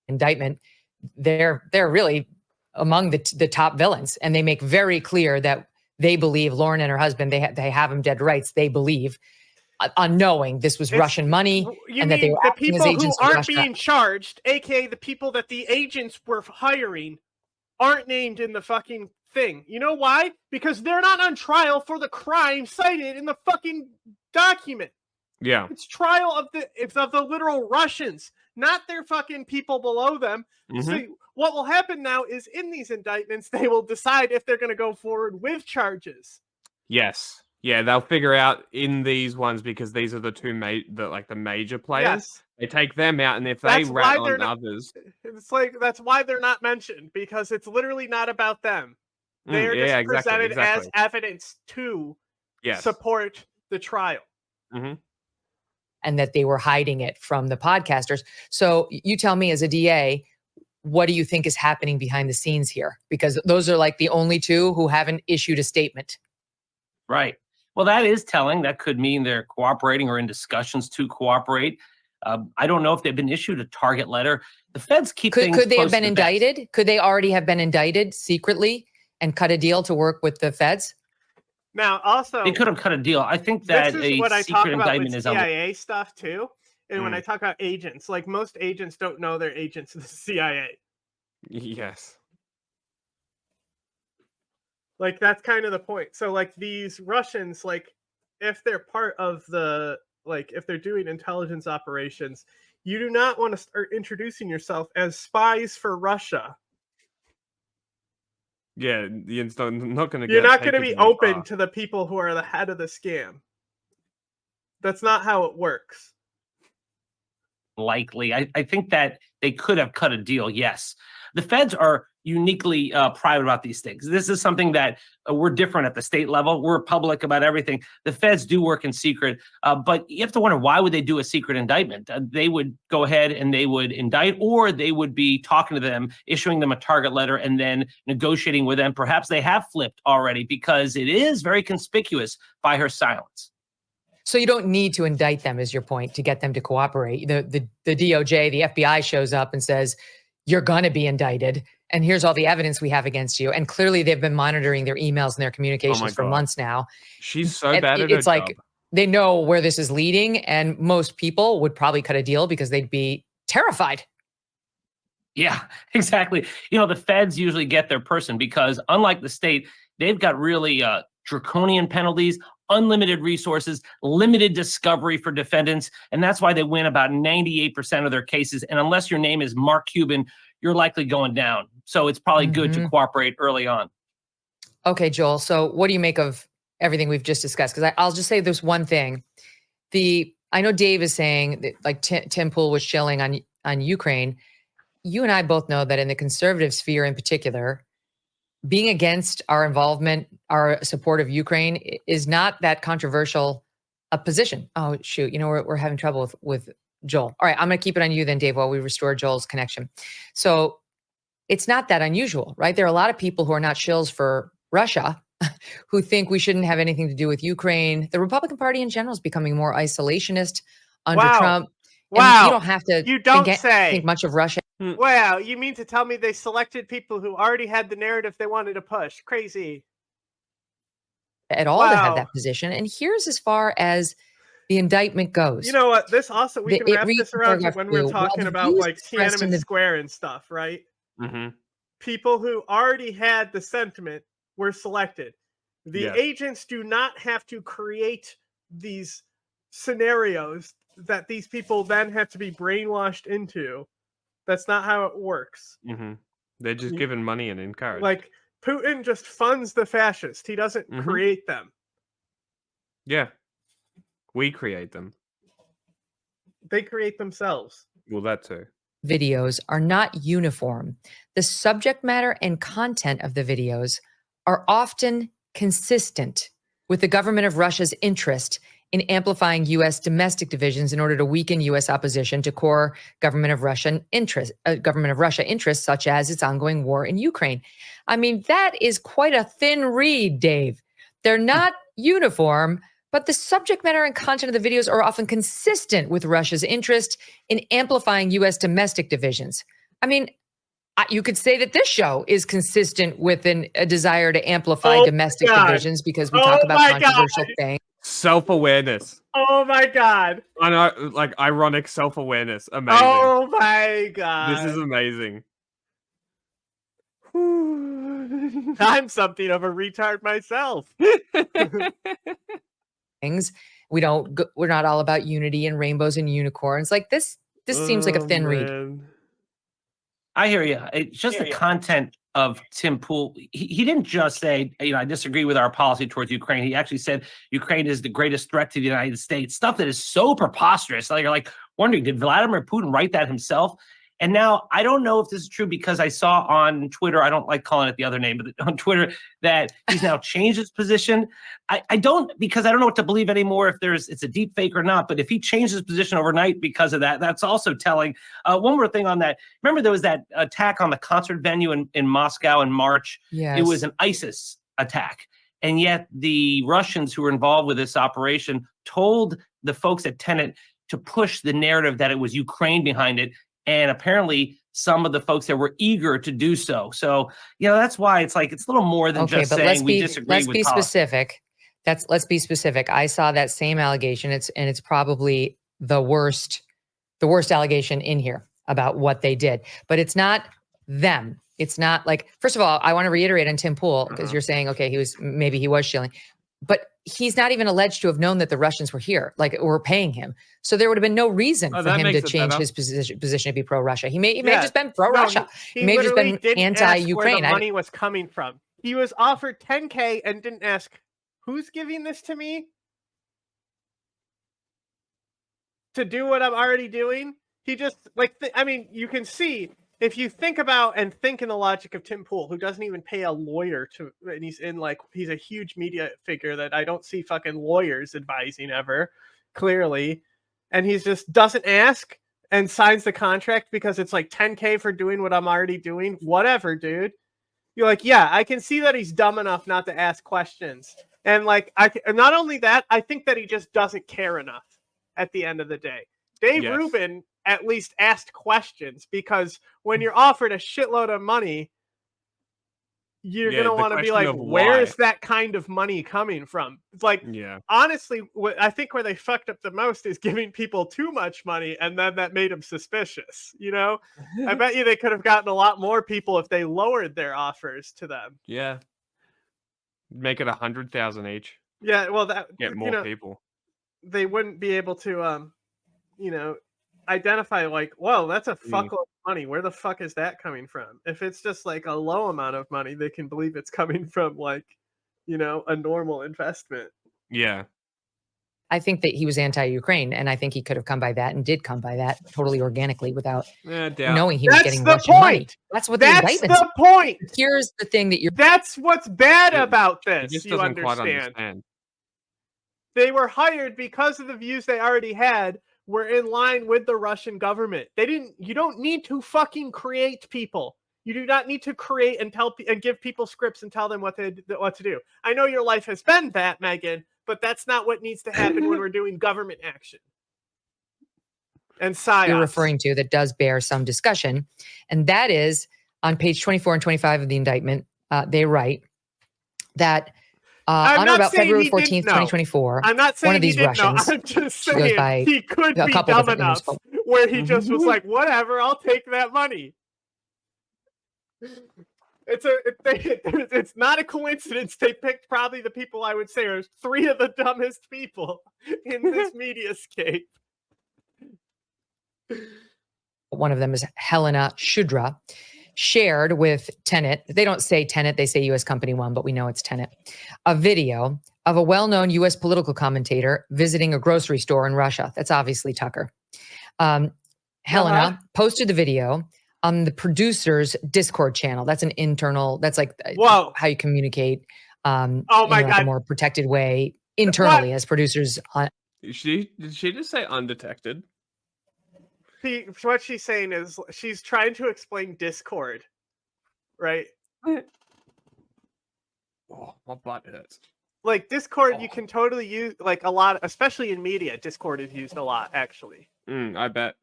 indictment, they're really among the top villains, and they make very clear that they believe Lauren and her husband, they have them dead to rights. They believe, unknowing this was Russian money, You and that they mean were the acting as people who agents of aren't Russia. being charged, aka the people that the agents were hiring, aren't named in the fucking thing. You know why? Because they're not on trial for the crime cited in the fucking document. Yeah. It's trial of the literal Russians, not their fucking people below them. So what will happen now is in these indictments, they will decide if they're going to go forward with charges. Yes. Yeah, they'll figure out in these ones, because these are the two the major players. Yes. They take them out, and if they rat on others, it's like that's why they're not mentioned, because it's literally not about them. They are just presented as evidence to support the trial. And that they were hiding it from the podcasters. So you tell me, as a DA, what do you think is happening behind the scenes here? Because those are like the only two who haven't issued a statement. Right. Well, that is telling. That could mean they're cooperating or in discussions to cooperate. I don't know if they've been issued a target letter. The feds keep things Could they close have been to the vest. indicted? Could they already have been indicted secretly and cut a deal to work with the feds? Now, also, They could have cut a deal. I think that this is a what I talk secret about indictment with is on. CIA stuff too. And when I talk about agents, like most agents don't know they're agents of the CIA. Yes. Like that's kind of the point. So like these Russians, like if they're part of the, like if they're doing intelligence operations, you do not want to start introducing yourself as spies for Russia. Yeah, you're not going to. You're not going to be open to the people who are the head of the scam. That's not how it works. Likely. I think that they could have cut a deal. Yes. The feds are uniquely private about these things. This is something that we're different at the state level. We're public about everything. The feds do work in secret, but you have to wonder, why would they do a secret indictment? They would go ahead and they would indict, or they would be talking to them, issuing them a target letter, and then negotiating with them. Perhaps they have flipped already, because it is very conspicuous by her silence. So you don't need to indict them, is your point, to get them to cooperate. The DOJ, the FBI shows up and says, you're going to be indicted, and here's all the evidence we have against you. And clearly they've been monitoring their emails and their communications for months now. She's so bad at it's her like job. They know where this is leading, and most people would probably cut a deal because they'd be terrified. Yeah, exactly. You know, the feds usually get their person because, unlike the state, they've got really draconian penalties, unlimited resources, limited discovery for defendants. And that's why they win about 98% of their cases. And unless your name is Mark Cuban, you're likely going down. So it's probably good to cooperate early on. Okay, Joel. So what do you make of everything we've just discussed? Because I'll just say this one thing. I know Dave is saying that, like, Tim Pool was shilling on Ukraine. You and I both know that in the conservative sphere in particular, being against our involvement, our support of Ukraine is not that controversial a position. Oh, shoot. You know, we're having trouble with Joel. All right, I'm going to keep it on you then, Dave, while we restore Joel's connection. So it's not that unusual, right? There are a lot of people who are not shills for Russia who think we shouldn't have anything to do with Ukraine. The Republican Party in general is becoming more isolationist under Trump. And you don't have to think much of Russia. Wow, you mean to tell me they selected people who already had the narrative they wanted to push? Crazy. At all to have that position. And here's as far as the indictment goes. You know what? This also, we can wrap this around when we're talking about like Tiananmen Square and stuff, right? People who already had the sentiment were selected. The agents do not have to create these scenarios that these people then have to be brainwashed into. That's not how it works. They're just given money and encouraged. Like, Putin just funds the fascists. He doesn't create them. Yeah. We create them. They create themselves. Well, that too. Videos are not uniform. The subject matter and content of the videos are often consistent with the government of Russia's interest in amplifying U.S. domestic divisions in order to weaken U.S. opposition to core government of Russia interests, such as its ongoing war in Ukraine. I mean, that is quite a thin read, Dave. They're not uniform, but the subject matter and content of the videos are often consistent with Russia's interest in amplifying U.S. domestic divisions. I mean, you could say that this show is consistent with a desire to amplify domestic divisions because we talk about controversial things. Self-awareness. Oh my God. Like ironic self-awareness. Amazing. Oh my God. This is amazing. I'm something of a retard myself. Things we're not all about unity and rainbows and unicorns. Like this seems like a thin read. I hear you. It's just the content of Tim Pool. He didn't just say, I disagree with our policy towards Ukraine. He actually said Ukraine is the greatest threat to the United States. Stuff that is so preposterous. Like you're like wondering, did Vladimir Putin write that himself? And now I don't know if this is true because I saw on Twitter, I don't like calling it the other name, but on Twitter that he's now changed his position. I don't, because I don't know what to believe anymore if it's a deep fake or not. But if he changed his position overnight because of that, that's also telling. One more thing on that. Remember there was that attack on the concert venue in Moscow in March? Yes. It was an ISIS attack. And yet the Russians who were involved with this operation told the folks at Tenet to push the narrative that it was Ukraine behind it. And apparently some of the folks there were eager to do so. So, that's why it's like, it's a little more than just saying we disagree with Let's be specific. Let's be specific. I saw that same allegation. It's probably the worst allegation in here about what they did, but it's not them. It's not like, first of all, I want to reiterate on Tim Pool, because you're saying, okay, maybe he was shilling, but he's not even alleged to have known that the Russians were here, like were paying him. So there would have been no reason for him to change his position to be pro-Russia. He may have just been pro-Russia. He may have just been anti-Ukraine. Where the money was coming from. He was offered $10K and didn't ask, who's giving this to me? To do what I'm already doing? He just, you can see, if you think about and think in the logic of Tim Pool, who doesn't even pay a lawyer and he's a huge media figure that I don't see fucking lawyers advising ever, clearly. And he just doesn't ask and signs the contract because it's like $10K for doing what I'm already doing. Whatever, dude. You're like, yeah, I can see that he's dumb enough not to ask questions. And not only that, I think that he just doesn't care enough at the end of the day. Dave Rubin at least asked questions, because when you're offered a shitload of money, you're going to want to be like, where is that kind of money coming from? It's like, honestly, I think where they fucked up the most is giving people too much money, and then that made them suspicious. I bet you they could have gotten a lot more people if they lowered their offers to them. Yeah. Make it 100,000 each. Yeah, well, get more people. They wouldn't be able to, identify like, whoa, that's a fuckload of money. Where the fuck is that coming from? If it's just like a low amount of money, they can believe it's coming from like, a normal investment. Yeah. I think that he was anti-Ukraine, and I think he could have come by that and did come by that totally organically without knowing he was getting Russian money. That's what the indictment. That's the point. Here's the thing that That's what's bad about this. You understand. They were hired because of the views they already had were in line with the Russian government. You don't need to fucking create people. You do not need to create and give people scripts and tell them what to do. I know your life has been that, Megyn, but that's not what needs to happen when we're doing government action. And psyops. You're referring to that does bear some discussion. And that is on page 24 and 25 of the indictment. They write that on or about February 14th, 2024, I'm not saying one of these Russians, I'm just saying he could be dumb enough where he just was like, whatever, I'll take that money. It's not a coincidence they picked probably the people I would say are three of the dumbest people in this mediascape. One of them is Helena Shudra, shared with Tenet. They don't say Tenet, they say U.S. Company One, but we know it's Tenet. A video of a well-known U.S. political commentator visiting a grocery store in Russia. That's obviously Tucker. Helena posted the video on the producer's Discord channel. That's an internal, that's like how you communicate in a more protected way internally as producers Did she just say undetected? What she's saying is she's trying to explain Discord, right? Oh, my butt hurts. Like Discord, you can totally use like a lot, especially in media. Discord is used a lot, actually. I bet.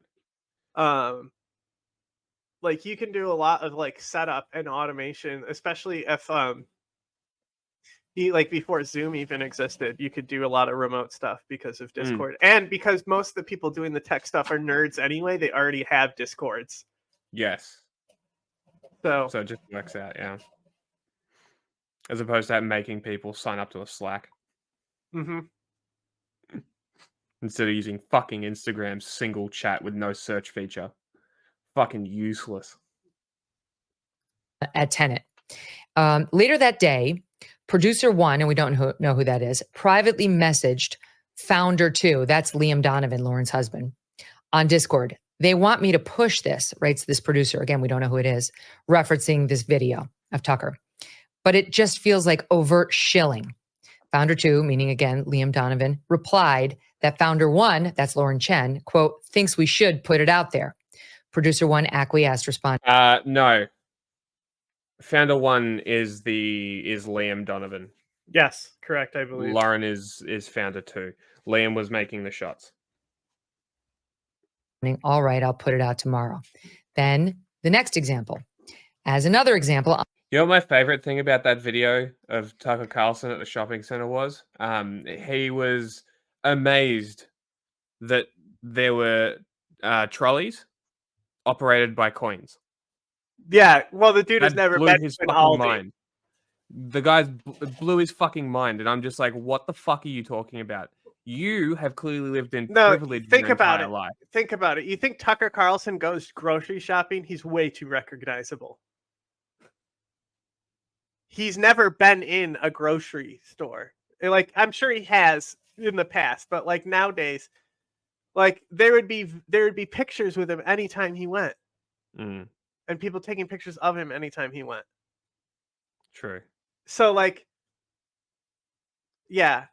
Like you can do a lot of like setup and automation, especially if like before Zoom even existed, you could do a lot of remote stuff because of Discord, and because most of the people doing the tech stuff are nerds anyway. They already have Discords. Yes. So it just works out, yeah. As opposed to making people sign up to a Slack. Mm-hmm. Instead of using fucking Instagram's single chat with no search feature. Fucking useless. At Tenet. Later that day, producer 1, and we don't know who that is, privately messaged founder 2, that's Liam Donovan, Lauren's husband, on Discord. They want me to push this, writes this producer. Again, we don't know who it is, referencing this video of Tucker. But it just feels like overt shilling. Founder 2, meaning again, Liam Donovan, replied that founder 1, that's Lauren Chen, quote, thinks we should put it out there. Producer 1 acquiesced, responded. No. Founder 1 is Liam Donovan. Yes, correct, I believe. Lauren is founder 2. Liam was making the shots. All right, I'll put it out tomorrow. Then the next example. As another example. You know what my favorite thing about that video of Tucker Carlson at the shopping center was? He was amazed that there were trolleys operated by coins. Yeah, well, the dude has never been his in fucking Aldi. mind. The guy blew his fucking mind, and I'm just like, what the fuck are you talking about? You have clearly lived in privilege your entire life. Think about it. You think Tucker Carlson goes grocery shopping? He's way too recognizable. He's never been in a grocery store. Like, I'm sure he has in the past, but like nowadays, like there would be pictures with him anytime he went. And people taking pictures of him anytime he went. True. So like, yeah,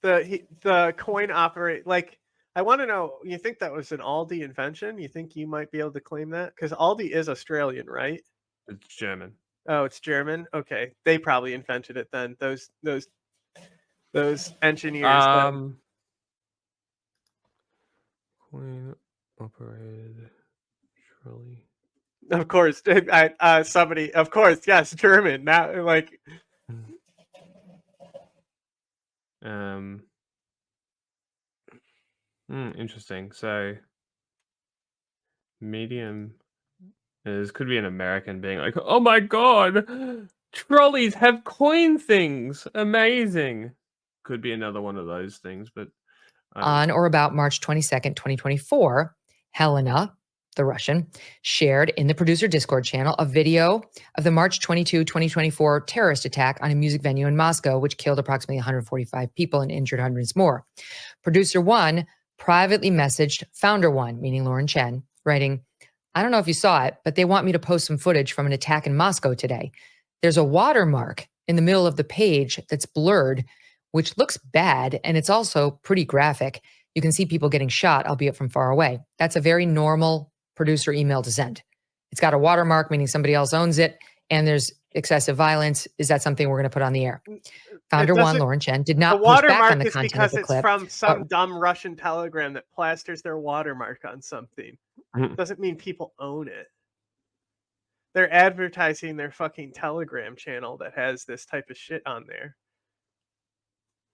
the coin operate like. I want to know. You think that was an Aldi invention? You think you might be able to claim that? Because Aldi is Australian, right? It's German. Oh, it's German. Okay, they probably invented it then. Those engineers. Coin operated trolley. Of course, somebody. Of course, yes, German. Now, like. Interesting. So, medium could be an American being like, "Oh my god, trolleys have coin things, amazing." Could be another one of those things, but on or about March 22nd, 2024, Helena, the Russian, shared in the producer Discord channel a video of the March 22, 2024 terrorist attack on a music venue in Moscow, which killed approximately 145 people and injured hundreds more. Producer 1 privately messaged founder 1, meaning Lauren Chen, writing, I don't know if you saw it, but they want me to post some footage from an attack in Moscow today. There's a watermark in the middle of the page that's blurred, which looks bad, and it's also pretty graphic. You can see people getting shot, albeit from far away. That's a very normal producer email to send. It's got a watermark, meaning somebody else owns it, and there's excessive violence. Is that something we're going to put on the air? Founder 1, Lauren Chen, did not push back on the content of the clip. It's from some dumb Russian telegram that plasters their watermark on something. Doesn't mean people own it. They're advertising their fucking Telegram channel that has this type of shit on there.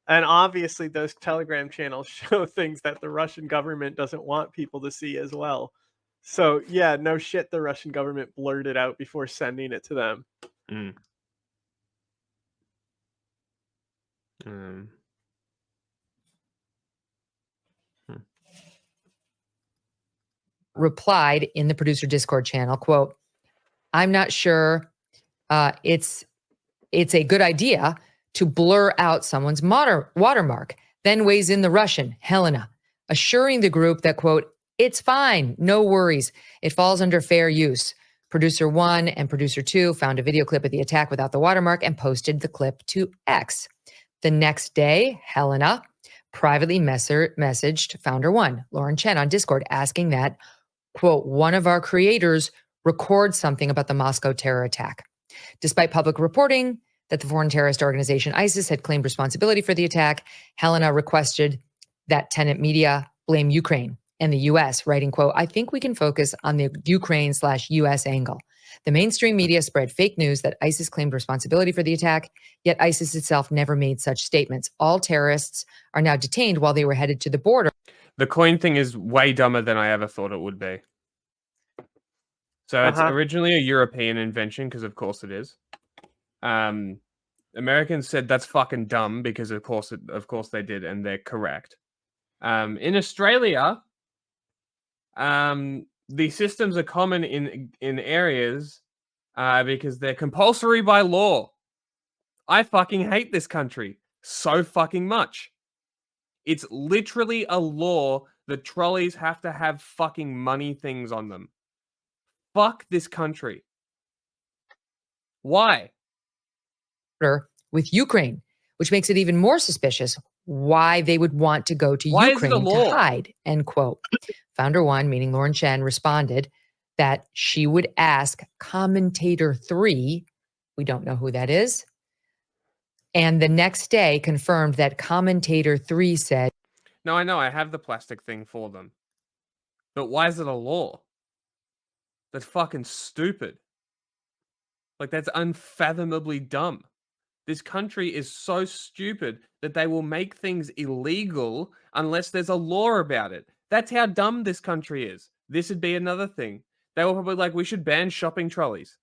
And obviously those Telegram channels show things that the Russian government doesn't want people to see as well. So yeah, no shit, the Russian government blurred it out before sending it to them. Replied in the producer Discord channel, quote, I'm not sure it's a good idea to blur out someone's watermark. Then weighs in the Russian, Helena, assuring the group that, quote, it's fine, no worries. It falls under fair use. Producer 1 and producer 2 found a video clip of the attack without the watermark and posted the clip to X. The next day, Helena privately messaged founder one, Lauren Chen, on Discord, asking that, quote, one of our creators record something about the Moscow terror attack. Despite public reporting that the foreign terrorist organization ISIS had claimed responsibility for the attack, Helena requested that Tenet Media blame Ukraine and the U.S., writing, quote, I think we can focus on the Ukraine/U.S. angle. The mainstream media spread fake news that ISIS claimed responsibility for the attack, yet ISIS itself never made such statements. All terrorists are now detained while they were headed to the border. The coin thing is way dumber than I ever thought it would be. So it's originally a European invention, because of course it is. Americans said that's fucking dumb because of course they did, and they're correct. In Australia, the systems are common in areas because they're compulsory by law. I fucking hate this country so fucking much. It's literally a law that trolleys have to have fucking money things on them. Fuck this country. Why? With Ukraine, which makes it even more suspicious why they would want to go to Ukraine to hide, end quote. Founder one, meaning Lauren Chen, responded that she would ask commentator 3, we don't know who that is, and the next day confirmed that commentator 3 said, no, I know, I have the plastic thing for them. But why is it a law? That's fucking stupid. Like, that's unfathomably dumb. This country is so stupid that they will make things illegal unless there's a law about it. That's how dumb this country is. This would be another thing. They were probably like, we should ban shopping trolleys.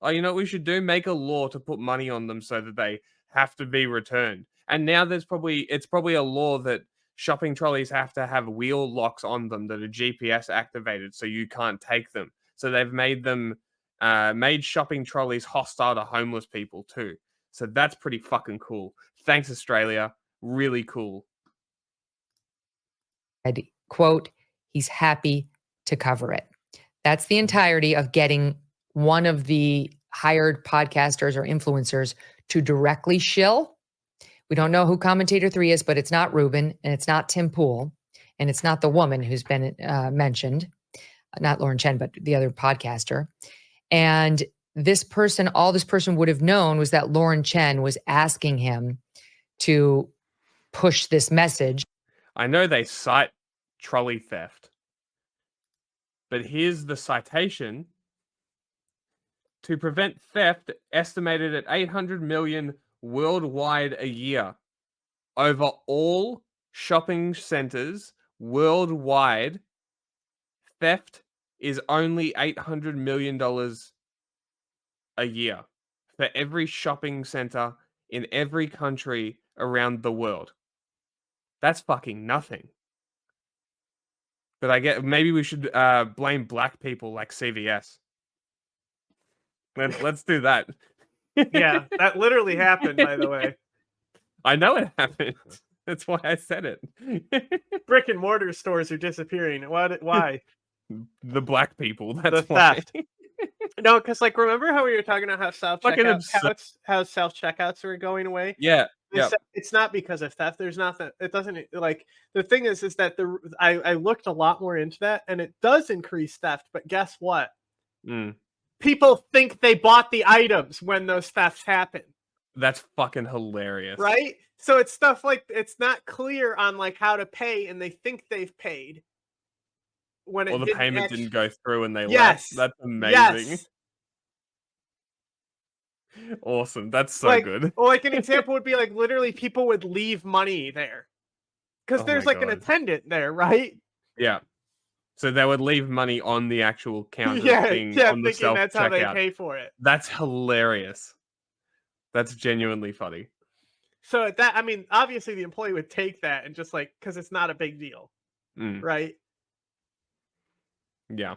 Oh, you know what we should do? Make a law to put money on them so that they have to be returned. And now it's probably a law that shopping trolleys have to have wheel locks on them that are GPS activated so you can't take them. So they've made them, made shopping trolleys hostile to homeless people too. So that's pretty fucking cool. Thanks, Australia. Really cool. Quote, he's happy to cover it. That's the entirety of getting one of the hired podcasters or influencers to directly shill. We don't know who commentator 3 is, but it's not Ruben, and it's not Tim Pool, and it's not the woman who's been mentioned, not Lauren Chen, but the other podcaster. And this person, all this person would have known was that Lauren Chen was asking him to push this message. I know they cite trolley theft, but here's the citation. To prevent theft, estimated at 800 million worldwide a year. Over all shopping centers worldwide, theft is only $800 million a year for every shopping center in every country around the world. That's fucking nothing. But I get maybe we should blame black people like CVS. Let's do that. Yeah, that literally happened, by the way. I know it happened. That's why I said it. Brick and mortar stores are disappearing. Why? The black people. That's the why. theft. No, because like remember how we were talking about how self checkouts are going away? Yeah. It's not because of theft. There's nothing. It doesn't like the thing is that I looked a lot more into that, and it does increase theft. But guess what? People think they bought the items when those thefts happen. That's fucking hilarious. Right? So it's stuff like it's not clear on like how to pay, and they think they've paid. When the payment didn't go through and they left. That's amazing. Yes. Awesome. That's so good. Well, like an example would be like literally people would leave money there. Because there's like an attendant there, right? Yeah. So they would leave money on the actual counter thinking self-checkout. That's how they pay for it. That's hilarious. That's genuinely funny. So that, I mean, obviously the employee would take that and just like, because it's not a big deal, right? Yeah.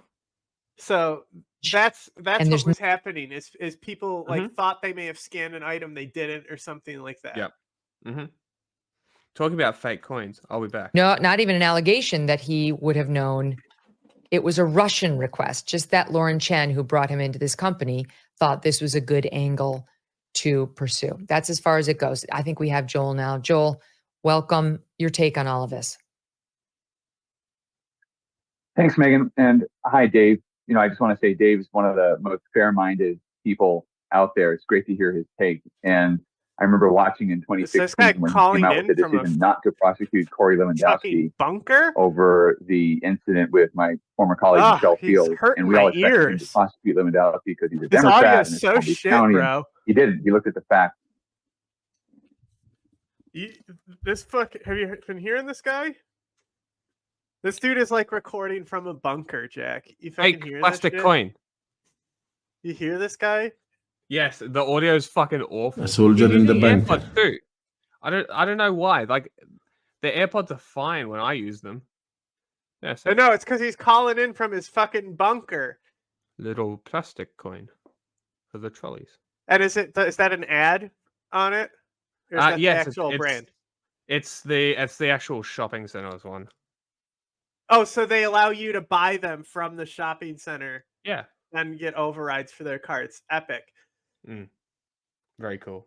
So that's what was happening is people like thought they may have scanned an item, they didn't, or something like that. Yeah. Talking about fake coins, I'll be back. No, not even an allegation that he would have known. It was a Russian request. Just that Lauren Chen, who brought him into this company, thought this was a good angle to pursue. That's as far as it goes. I think we have Joel now. Joel, Welcome your take on all of this. Thanks, Megan. And hi, Dave. I just want to say Dave's one of the most fair-minded people out there. It's great to hear his take. And I remember watching in 2016 when he came out with the decision not to prosecute Corey Lewandowski over the incident with my former colleague Michelle Fields, and we all expected him to prosecute Lewandowski because he's a Democrat and it's Palm Beach County. Bro. He didn't. He looked at the facts. Have you been hearing this guy? This dude is like recording from a bunker, Jack. You fucking hear plastic coin. You hear this guy? Yes, the audio is fucking awful. A soldier in the bank. AirPods too. I don't know why. Like the AirPods are fine when I use them. Yeah, so no, it's because he's calling in from his fucking bunker. Little plastic coin for the trolleys. And is that an ad on it? Or is that yes, the actual brand? It's the actual shopping center's one. Oh, so they allow you to buy them from the shopping center. Yeah. And get overrides for their carts. Epic. Very cool.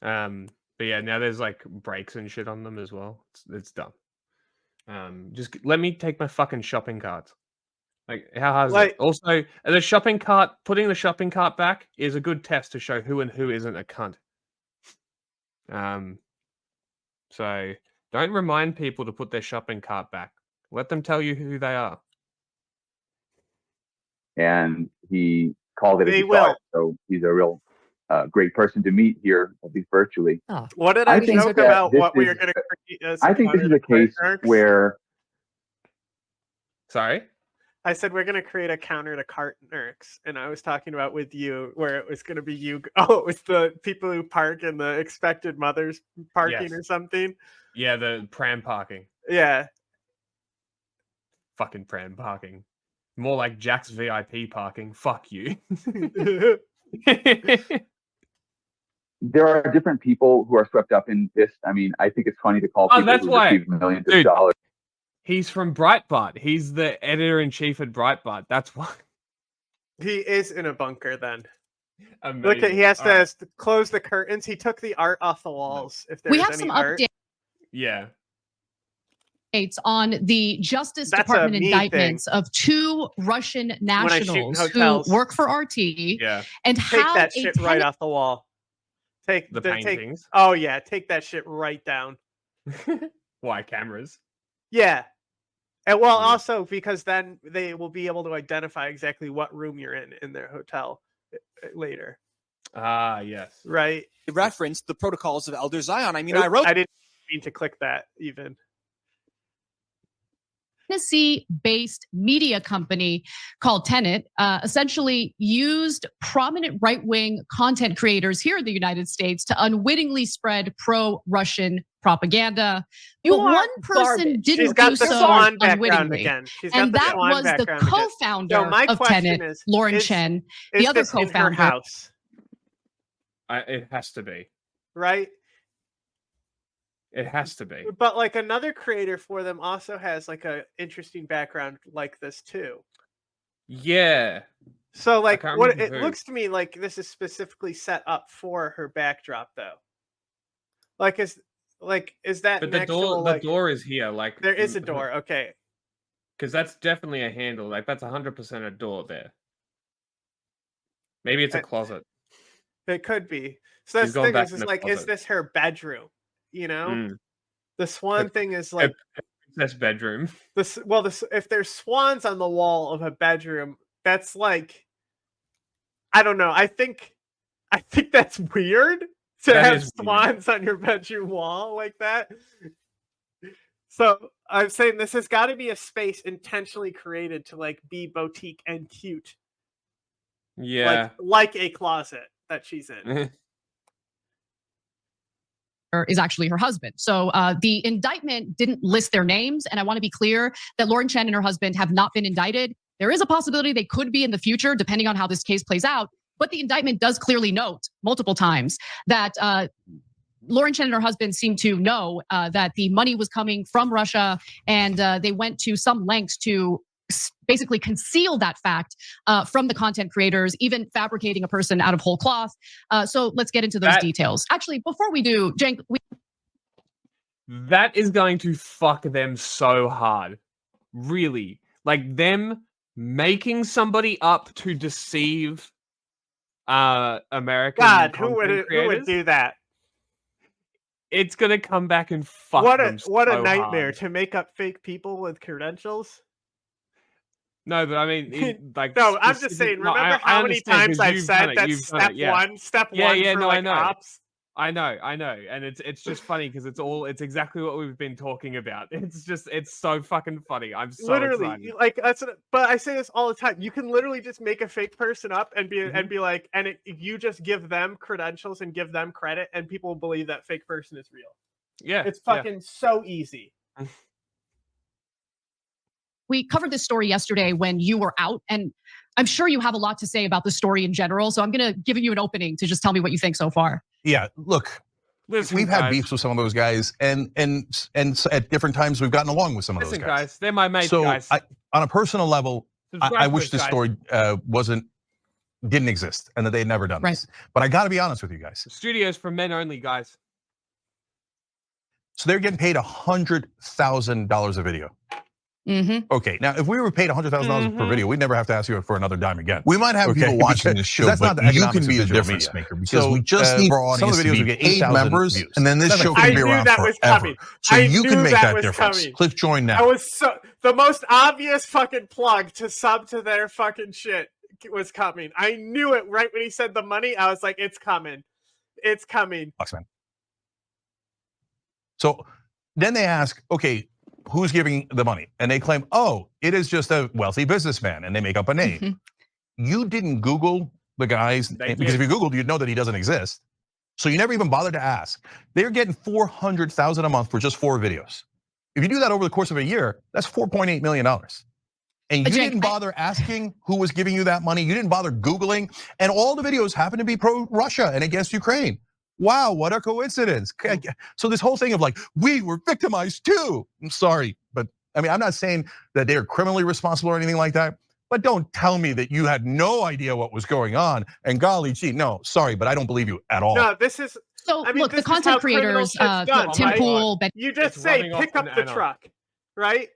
But yeah, now there's like brakes and shit on them as well. It's dumb. Just let me take my fucking shopping cart. Like, how hard is it? Also, the shopping cart, putting the shopping cart back is a good test to show who and who isn't a cunt. So don't remind people to put their shopping cart back. Let them tell you who they are. And he called it as he saw it. So he's a real great person to meet here, at least virtually. Oh. What did I joke about what we are going to create? I think this is a case where... Sorry? I said we're going to create a counter to cart nerks, and I was talking about with you where it was going to be you. Oh, it was the people who park in the expected mothers parking or something. Yeah, the pram parking. Yeah. Fucking pram parking. More like Jack's VIP parking. Fuck you. There are different people who are swept up in this. I mean, I think it's funny to call people who receive millions of dollars. He's from Breitbart. He's the editor-in-chief at Breitbart. That's why. He is in a bunker then. Amazing. Look at, he has to close the curtains. He took the art off the walls. If there's we have any some art. updates. Yeah. On the Justice Department indictments of 2 Russian nationals who work for RT. Yeah. And take how that shit right off the wall. Take the paintings. Oh yeah, take that shit right down. Why cameras? Yeah. And well, also because then they will be able to identify exactly what room you're in their hotel later. Ah, yes. Right. Referenced the protocols of Elder Zion. I mean, I didn't mean to click that even. Tennessee-based media company called Tenet essentially used prominent right-wing content creators here in the United States to unwittingly spread pro-Russian propaganda. But one person didn't do so unwittingly, and that was the co-founder of Tenet, Lauren Chen, the other co-founder. It has to be. Right? It has to be. But like another creator for them also has like a interesting background like this too. Yeah. So like what it looks to me like this is specifically set up for her backdrop though. Like is that but the door is here, like there is a door, okay. Because that's definitely a handle, like that's 100% a door there. Maybe it's a closet. It could be. So that's the thing is like, is this her bedroom? You know, the swan thing is like this bedroom. If there's swans on the wall of a bedroom, that's like, I don't know. I think that's weird to have swans on your bedroom wall like that. So I'm saying this has got to be a space intentionally created to like be boutique and cute. Yeah, like a closet that she's in. Is actually her husband. So the indictment didn't list their names. And I want to be clear that Lauren Chen and her husband have not been indicted. There is a possibility they could be in the future, depending on how this case plays out. But the indictment does clearly note multiple times that Lauren Chen and her husband seem to know that the money was coming from Russia, and they went to some lengths to basically conceal that fact from the content creators, even fabricating a person out of whole cloth. So let's get into those details. Actually, before we do, Cenk, That is going to fuck them so hard. Really. Like them making somebody up to deceive American God, content who would creators. do that? It's gonna come back and fuck them what a so nightmare hard. to make up fake people with credentials. No, but I mean, like, no, I'm just saying. Remember how many times I've said that's step one, step one for like ops. I know, and it's just funny because it's exactly what we've been talking about. It's so fucking funny. I'm so literally excited. like but I say this all the time. You can literally just make a fake person up and be like, you just give them credentials and give them credit, and people will believe that fake person is real. Yeah, it's fucking so easy. We covered this story yesterday when you were out, and I'm sure you have a lot to say about the story in general. So I'm going to give you an opening to just tell me what you think so far. Yeah, look, we've had beefs with some of those guys, and at different times we've gotten along with some of those guys. They're my mates, so guys. On a personal level, I wish this guys. story didn't exist and that they'd never done this. But I got to be honest with you guys. The studio's for men only, guys. So they're getting paid $100,000 a video. Okay, now if we were paid $100,000 per video, we'd never have to ask you for another dime again. We might have people watching this show, but you can be a difference maker because we just need our audience to be paid members, and then this show can be around forever. So you can make that difference. Click join now. I was the most obvious fucking plug to sub to their fucking shit was coming. I knew it right when he said the money. I was like, it's coming. It's coming. So then they ask, okay, who's giving the money? And they claim, oh, it is just a wealthy businessman, and they make up a name. You didn't Google the guys, because if you Googled, you'd know that he doesn't exist. So you never even bothered to ask. They're getting $400,000 a month for just 4 videos. If you do that over the course of a year, that's $4.8 million. And you didn't bother asking who was giving you that money. You didn't bother Googling, and all the videos happen to be pro-Russia and against Ukraine. Wow, what a coincidence. So this whole thing of like, we were victimized too. I'm sorry, but I mean, I'm not saying that they're criminally responsible or anything like that, but don't tell me that you had no idea what was going on. And golly gee, no, sorry, but I don't believe you at all. No, this is, so I mean, look, the content creators, Tim Pool, you just say, pick up the truck, right?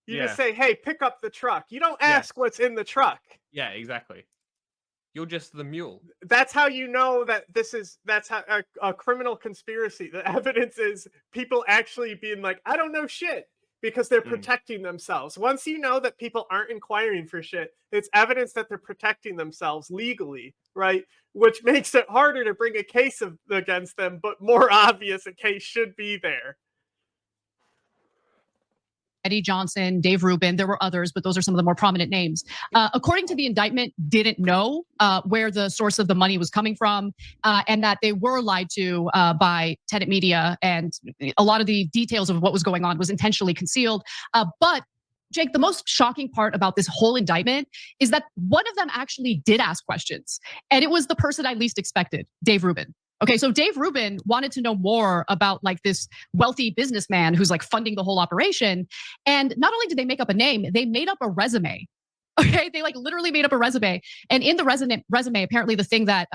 You just say, hey, pick up the truck. You don't ask what's in the truck. Yeah, exactly. You're just the mule. That's how you know that that's how a criminal conspiracy. The evidence is people actually being like, I don't know shit, because they're protecting themselves. Once you know that people aren't inquiring for shit, it's evidence that they're protecting themselves legally, right? Which makes it harder to bring a case against them, but more obvious a case should be there. Eddie Johnson, Dave Rubin, there were others, but those are some of the more prominent names. According to the indictment, didn't know where the source of the money was coming from, and that they were lied to by Tenet Media, and a lot of the details of what was going on was intentionally concealed. But Jake, the most shocking part about this whole indictment is that one of them actually did ask questions, and it was the person I least expected, Dave Rubin. Okay, so Dave Rubin wanted to know more about like this wealthy businessman who's like funding the whole operation. And not only did they make up a name, they made up a resume. Okay, they like literally made up a resume. And in the resume, apparently the thing that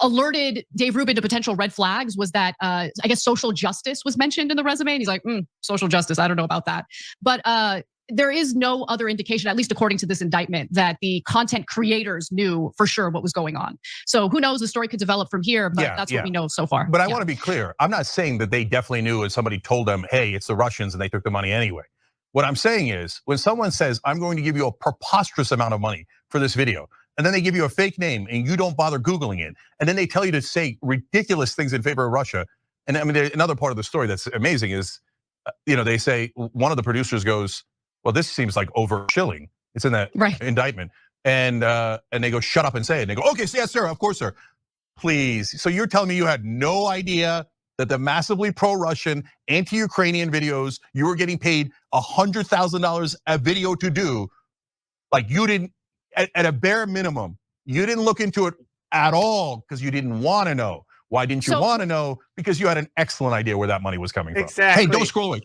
alerted Dave Rubin to potential red flags was that I guess social justice was mentioned in the resume. And he's like, social justice, I don't know about that. But there is no other indication, at least according to this indictment, that the content creators knew for sure what was going on. So who knows, the story could develop from here, but that's what we know so far. But I want to be clear. I'm not saying that they definitely knew and somebody told them, hey, it's the Russians and they took the money anyway. What I'm saying is when someone says, I'm going to give you a preposterous amount of money for this video, and then they give you a fake name and you don't bother Googling it, and then they tell you to say ridiculous things in favor of Russia. And I mean, another part of the story that's amazing is, they say, one of the producers goes, well, this seems like over chilling. It's in that indictment. And they go, shut up and say it. And they go, okay, yes, sir, of course, sir. Please. So you're telling me you had no idea that the massively pro-Russian, anti-Ukrainian videos you were getting paid $100,000 a video to do, like you didn't, at a bare minimum, you didn't look into it at all because you didn't want to know. Why didn't you want to know? Because you had an excellent idea where that money was coming from. Exactly. Hey, don't scroll away.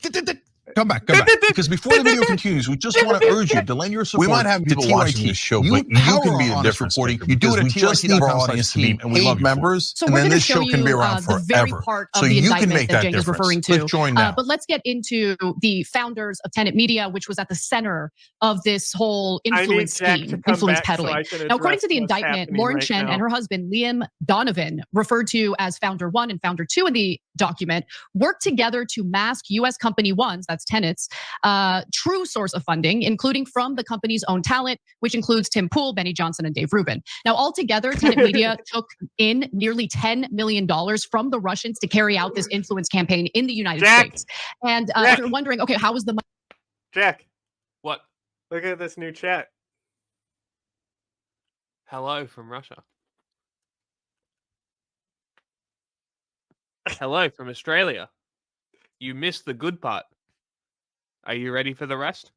Come back. Because before the video continues, we just want to urge you to lend your support. We might have people watching this show, but you can be the difference maker. You do it. We just need our audience to be paid members, So and we're then going to this show show can you be around the very forever. part of So the you can indictment make that that Jane is difference. referring to. Click join now. But let's get into the founders of Tenet Media, which was at the center of this whole influence scheme, influence peddling. Now, according to the indictment, Lauren Chen and her husband, Liam Donovan, referred to as Founder 1 and Founder 2 in the document, worked together to mask U.S. Company 1's, that's Tenet's, true source of funding, including from the company's own talent, which includes Tim Pool, Benny Johnson, and Dave Rubin. Now, altogether, Tenet Media took in nearly $10 million from the Russians to carry out this influence campaign in the United States. And if you're wondering, okay, how was the money? Jack. What? Look at this new chat. Hello from Russia. Hello from Australia. You missed the good part. Are you ready for the rest?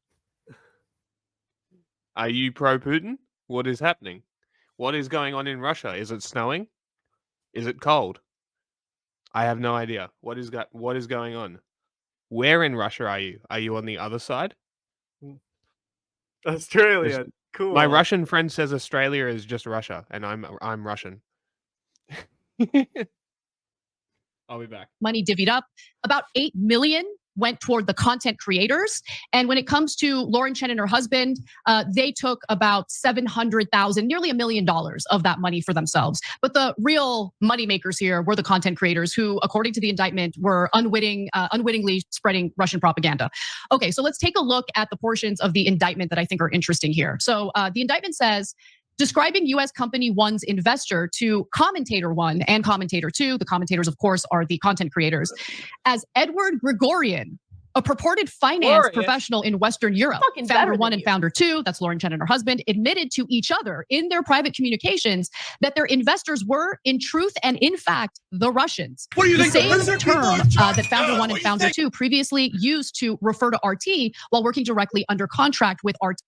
Are you pro-Putin? What is happening? What is going on in Russia? Is it snowing? Is it cold? I have no idea. What is going on? Where in Russia are you? Are you on the other side? Australia. Cool. My Russian friend says Australia is just Russia, and I'm Russian. I'll be back. Money divvied up. About $8 million went toward the content creators. And when it comes to Lauren Chen and her husband, they took about $700,000, nearly $1 million of that money for themselves. But the real money makers here were the content creators who, according to the indictment, were unwittingly spreading Russian propaganda. Okay, so let's take a look at the portions of the indictment that I think are interesting here. So the indictment says, describing U.S. Company 1's investor to Commentator 1 and Commentator 2, the commentators, of course, are the content creators, as Edward Gregorian, a purported finance professional in Western Europe. Founder 1 and Founder 2, that's Lauren Chen and her husband, admitted to each other in their private communications that their investors were, in truth and in fact, the Russians. What do you the think same term that Founder 1 and Founder 2 previously used to refer to RT while working directly under contract with RT.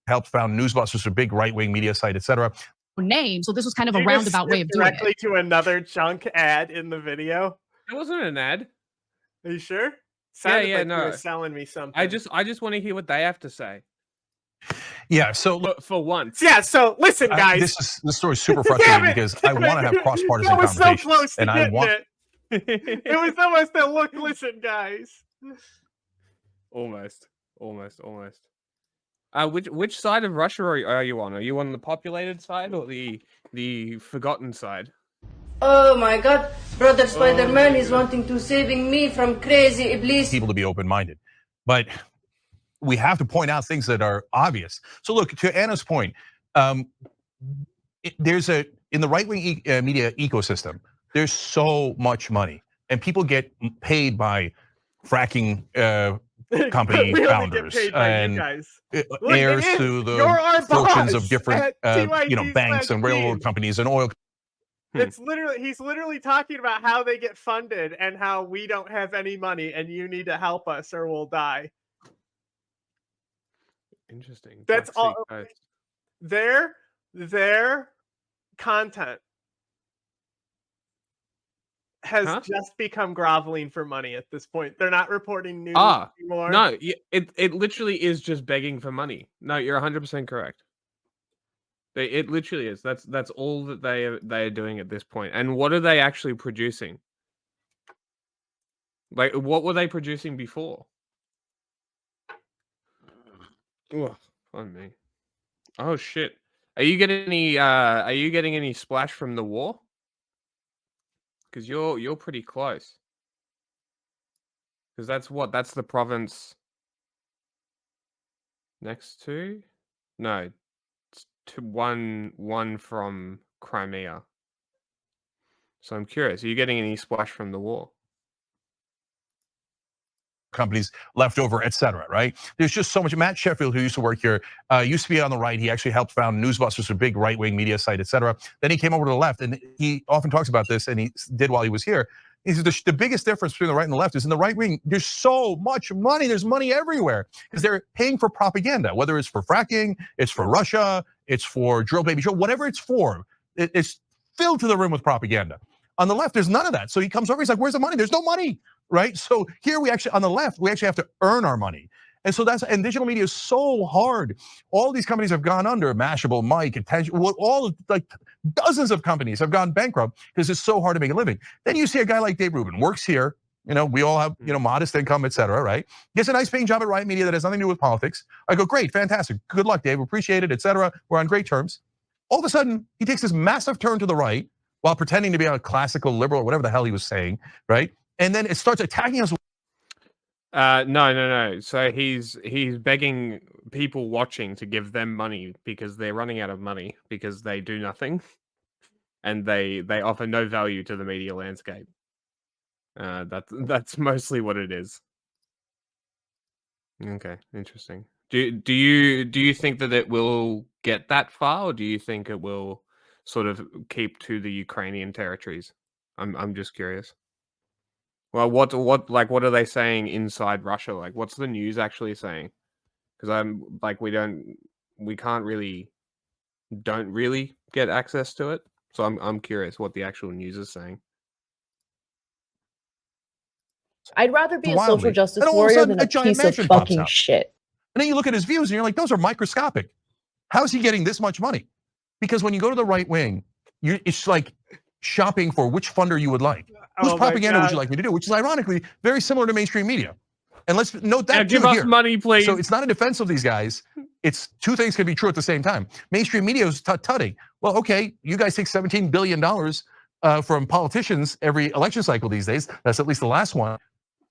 Helped found Newsbusters, a big right-wing media site, etc. Name. So this was kind of a roundabout way of doing it. Directly to another junk ad in the video. It wasn't an ad. Are you sure? Sounded yeah, like no. You were selling me something. I just want to hear what they have to say. Yeah, so look, for once. Yeah, so listen, guys. This story is super frustrating because I want to have cross-partisan conversations, so close to and I want. It was almost a look. Listen, guys. Almost. Which side of Russia are you on? Are you on the populated side or the forgotten side? Oh my God, Brother Spider-Man is wanting to saving me from crazy Iblis. People to be open-minded, but we have to point out things that are obvious. So look, to Anna's point, there's in the right-wing media ecosystem, there's so much money, and people get paid by fracking company founders and heirs to the fortunes of different banks and railroad companies and oil. It's he's literally talking about how they get funded and how we don't have any money and you need to help us or we'll die. Interesting. That's all. Their content has just become groveling for money at this point. They're not reporting news anymore. No, it literally is just begging for money. No, you're 100% correct. It literally is. That's all that they are doing at this point. And what are they actually producing? Like, what were they producing before? Oh, pardon me. Oh shit. Are you getting any splash from the war? Because you're pretty close. Because that's the province next to? No, it's to one from Crimea. So I'm curious, are you getting any splash from the war? Companies left over, etc. Right? There's just so much. Matt Sheffield, who used to work here, used to be on the right. He actually helped found Newsbusters, a big right-wing media site, etc. Then he came over to the left, and he often talks about this, and he did while he was here. He said the biggest difference between the right and the left is in the right wing, there's so much money. There's money everywhere because they're paying for propaganda, whether it's for fracking, it's for Russia, it's for drill baby drill, whatever it's for. It's filled to the rim with propaganda. On the left, there's none of that. So he comes over, he's like, where's the money? There's no money. right? So here we actually, on the left, we actually have to earn our money. And so and digital media is so hard. All these companies have gone under, Mashable, Mike, Attention, like dozens of companies have gone bankrupt because it's so hard to make a living. Then you see a guy like Dave Rubin, works here, we all have, modest income, et cetera, right? Gets a nice paying job at Riot Media that has nothing to do with politics. I go, great, fantastic, good luck, Dave, appreciate it, et cetera. We're on great terms. All of a sudden, he takes this massive turn to the right while pretending to be a classical liberal or whatever the hell he was saying, right? And then it starts attacking us. No. So he's begging people watching to give them money because they're running out of money because they do nothing, and they offer no value to the media landscape. That's mostly what it is. Okay, interesting. Do you think that it will get that far, or do you think it will sort of keep to the Ukrainian territories? I'm just curious. Well, what are they saying inside Russia? Like, what's the news actually saying? Because we don't really get access to it. So I'm curious what the actual news is saying. I'd rather be a social justice warrior than a piece of fucking shit. And then you look at his views and you're like, those are microscopic. How is he getting this much money? Because when you go to the right wing, it's like shopping for which funder you would like. Whose propaganda would you like me to do? Which is ironically very similar to mainstream media. And let's note that give us money, please. So it's not a defense of these guys. It's two things can be true at the same time. Mainstream media is tutting. Well, okay, you guys take $17 billion from politicians every election cycle these days. That's at least the last one.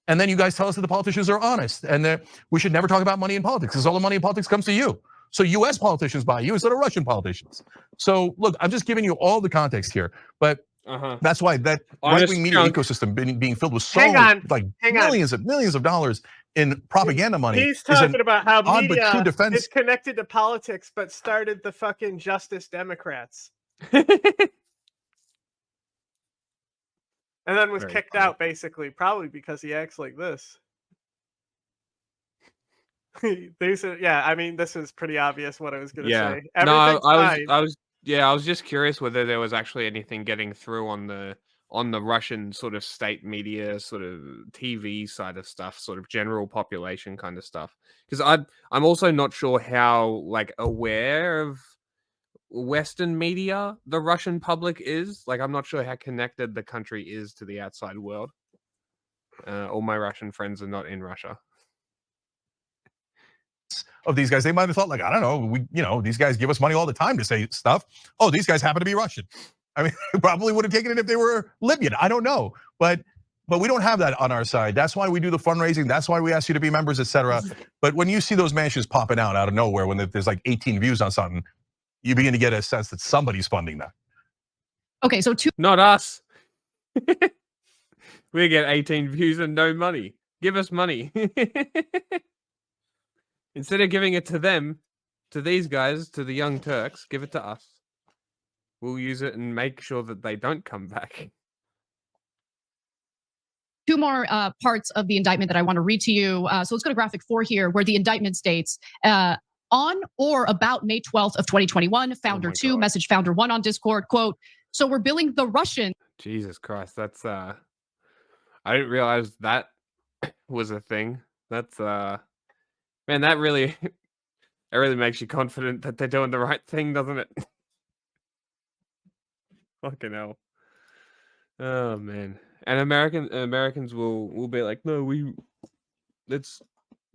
And then you guys tell us that the politicians are honest and that we should never talk about money in politics because all the money in politics comes to you. So US politicians buy you instead of Russian politicians. So look, I'm just giving you all the context here, but that's why that right-wing media ecosystem being filled with millions of dollars in propaganda money. He's talking about how media is connected to politics, but started the fucking Justice Democrats. And then was kicked out, basically, probably because he acts like this. I mean, this is pretty obvious what I was going to say. I was just curious whether there was actually anything getting through on the Russian sort of state media, sort of TV side of stuff, sort of general population kind of stuff. Because I'm also not sure how aware of Western media the Russian public is. Like, I'm not sure how connected the country is to the outside world. All my Russian friends are not in Russia. Of these guys, they might have thought, I don't know, these guys give us money all the time to say stuff. Oh, these guys happen to be Russian. I mean, probably would have taken it if they were Libyan. I don't know, but we don't have that on our side. That's why we do the fundraising. That's why we ask you to be members, etc. But when you see those mansions popping out of nowhere, when there's 18 views on something, you begin to get a sense that somebody's funding that. Okay, so not us. We get 18 views and no money. Give us money. Instead of giving it to them, to these guys, to the Young Turks, give it to us. We'll use it and make sure that they don't come back. Two more parts of the indictment that I want to read to you. So let's go to graphic 4 here, where the indictment states, on or about May 12th of 2021, founder 2 messaged founder 1 on Discord, quote, so we're billing the Russian. Jesus Christ, that's, I didn't realize that was a thing. That's, man, that really makes you confident that they're doing the right thing, doesn't it? Fucking hell. Oh man. And Americans will be like, no, it's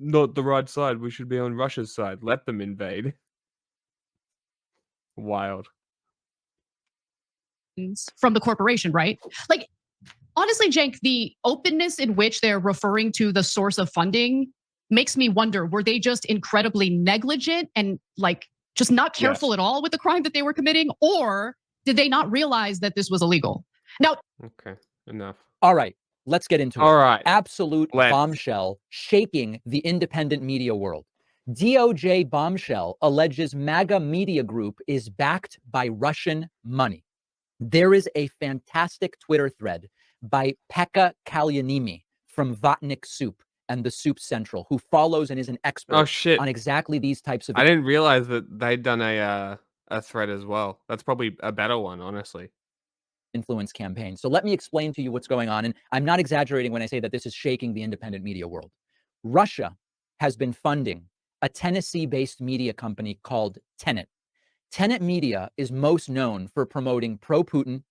not the right side. We should be on Russia's side. Let them invade. Wild. From the corporation, right? Like, honestly, Cenk, the openness in which they're referring to the source of funding makes me wonder, were they just incredibly negligent and just not careful at all with the crime that they were committing? Or did they not realize that this was illegal? Now, okay, enough. All right, let's get into it. All right. Absolute bombshell shaking the independent media world. DOJ bombshell alleges MAGA Media Group is backed by Russian money. There is a fantastic Twitter thread by Pekka Kalyanimi from Vatnik Soup and the Soup Central, who follows and is an expert on exactly these types of. I didn't realize that they'd done a thread as well. That's probably a better one, honestly. influence campaign. So let me explain to you what's going on. And I'm not exaggerating when I say that this is shaking the independent media world. Russia has been funding a Tennessee-based media company called Tenet. Tenet Media is most known for promoting pro-Putin,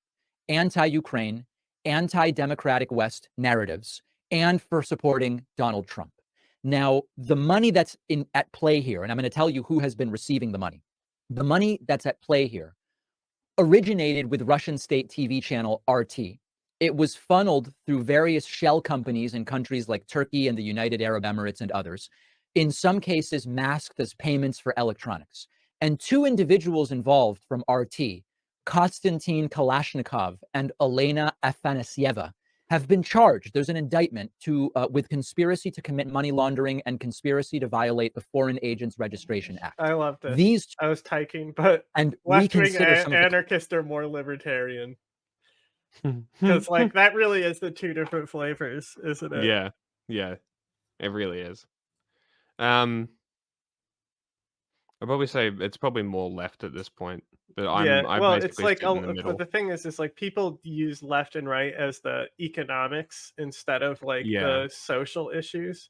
anti-Ukraine, anti-democratic West narratives, and for supporting Donald Trump. Now, the money that's at play here, and I'm going to tell you who has been receiving the money that's at play here originated with Russian state TV channel RT. It was funneled through various shell companies in countries like Turkey and the United Arab Emirates and others, in some cases masked as payments for electronics. And two individuals involved from RT, Konstantin Kalashnikov and Elena Afanasieva, have been charged. There's an indictment with conspiracy to commit money laundering and conspiracy to violate the Foreign Agents Registration Act. I love this. I was tyking, but left-wing anarchists are more libertarian. Because like that really is the two different flavors, isn't it? Yeah, yeah, it really is. I'd probably say it's probably more left at this point. But it's like the thing is like people use left and right as the economics instead of like the social issues.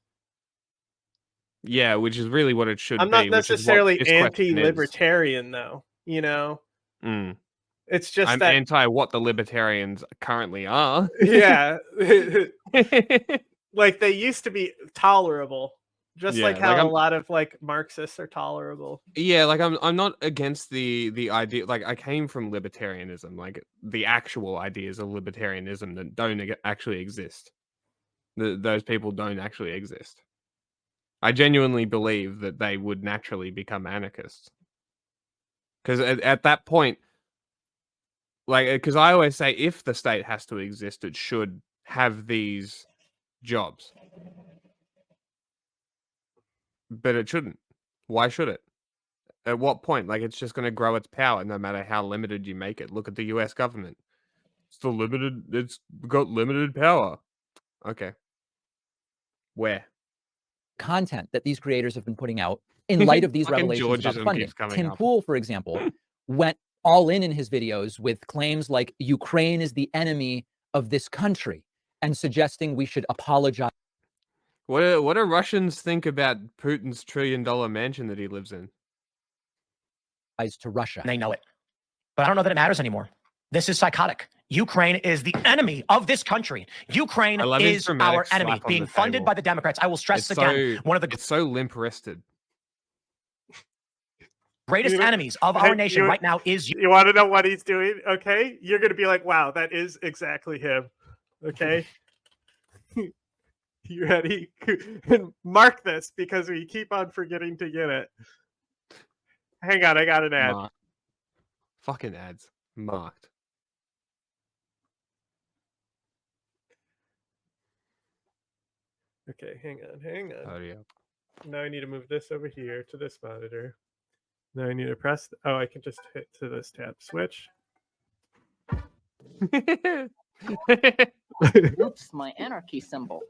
Yeah, which is really what it should be. I'm not necessarily anti-libertarian though, you know. It's just I'm anti what the libertarians currently are. Yeah. Like they used to be tolerable. Just like how a lot of like Marxists are tolerable. Yeah, like I'm not against the idea. Like I came from libertarianism, like the actual ideas of libertarianism that don't actually exist. Those people don't actually exist. I genuinely believe that they would naturally become anarchists. Because at that point, like, because I always say if the state has to exist, it should have these jobs. But it shouldn't. Why should it? At what point? Like, it's just going to grow its power no matter how limited you make it. Look at the US government. It's got limited power. Okay. Where? Content that these creators have been putting out in light of these revelations about the funding. Tim Pool, for example, went all in his videos with claims like Ukraine is the enemy of this country and suggesting we should apologize. What do Russians think about Putin's $1 trillion mansion that he lives in? To Russia. They know it. But I don't know that it matters anymore. This is psychotic. Ukraine is the enemy of this country. Ukraine is our enemy, being funded by the Democrats. I will stress again, it's so limp-wristed. Greatest enemies of our nation right now is you want to know what he's doing? Okay, you're going to be like, wow, that is exactly him. Okay. You ready? Mark this because we keep on forgetting to get it. Hang on, I got an ad. Fucking ads. Marked. Okay, hang on. Oh, yeah. Now I need to move this over here to this monitor. Now I need to press. Oh, I can just hit to this tab. Switch. Oops, my anarchy symbol.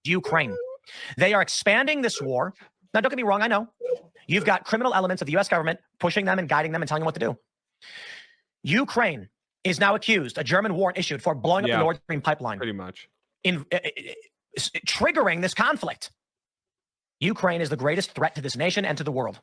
Ukraine. They are expanding this war. Now, don't get me wrong. I know you've got criminal elements of the U.S. government pushing them and guiding them and telling them what to do. Ukraine is now accused, a German warrant issued for blowing up the Nord Stream pipeline. Pretty much. Triggering this conflict. Ukraine is the greatest threat to this nation and to the world.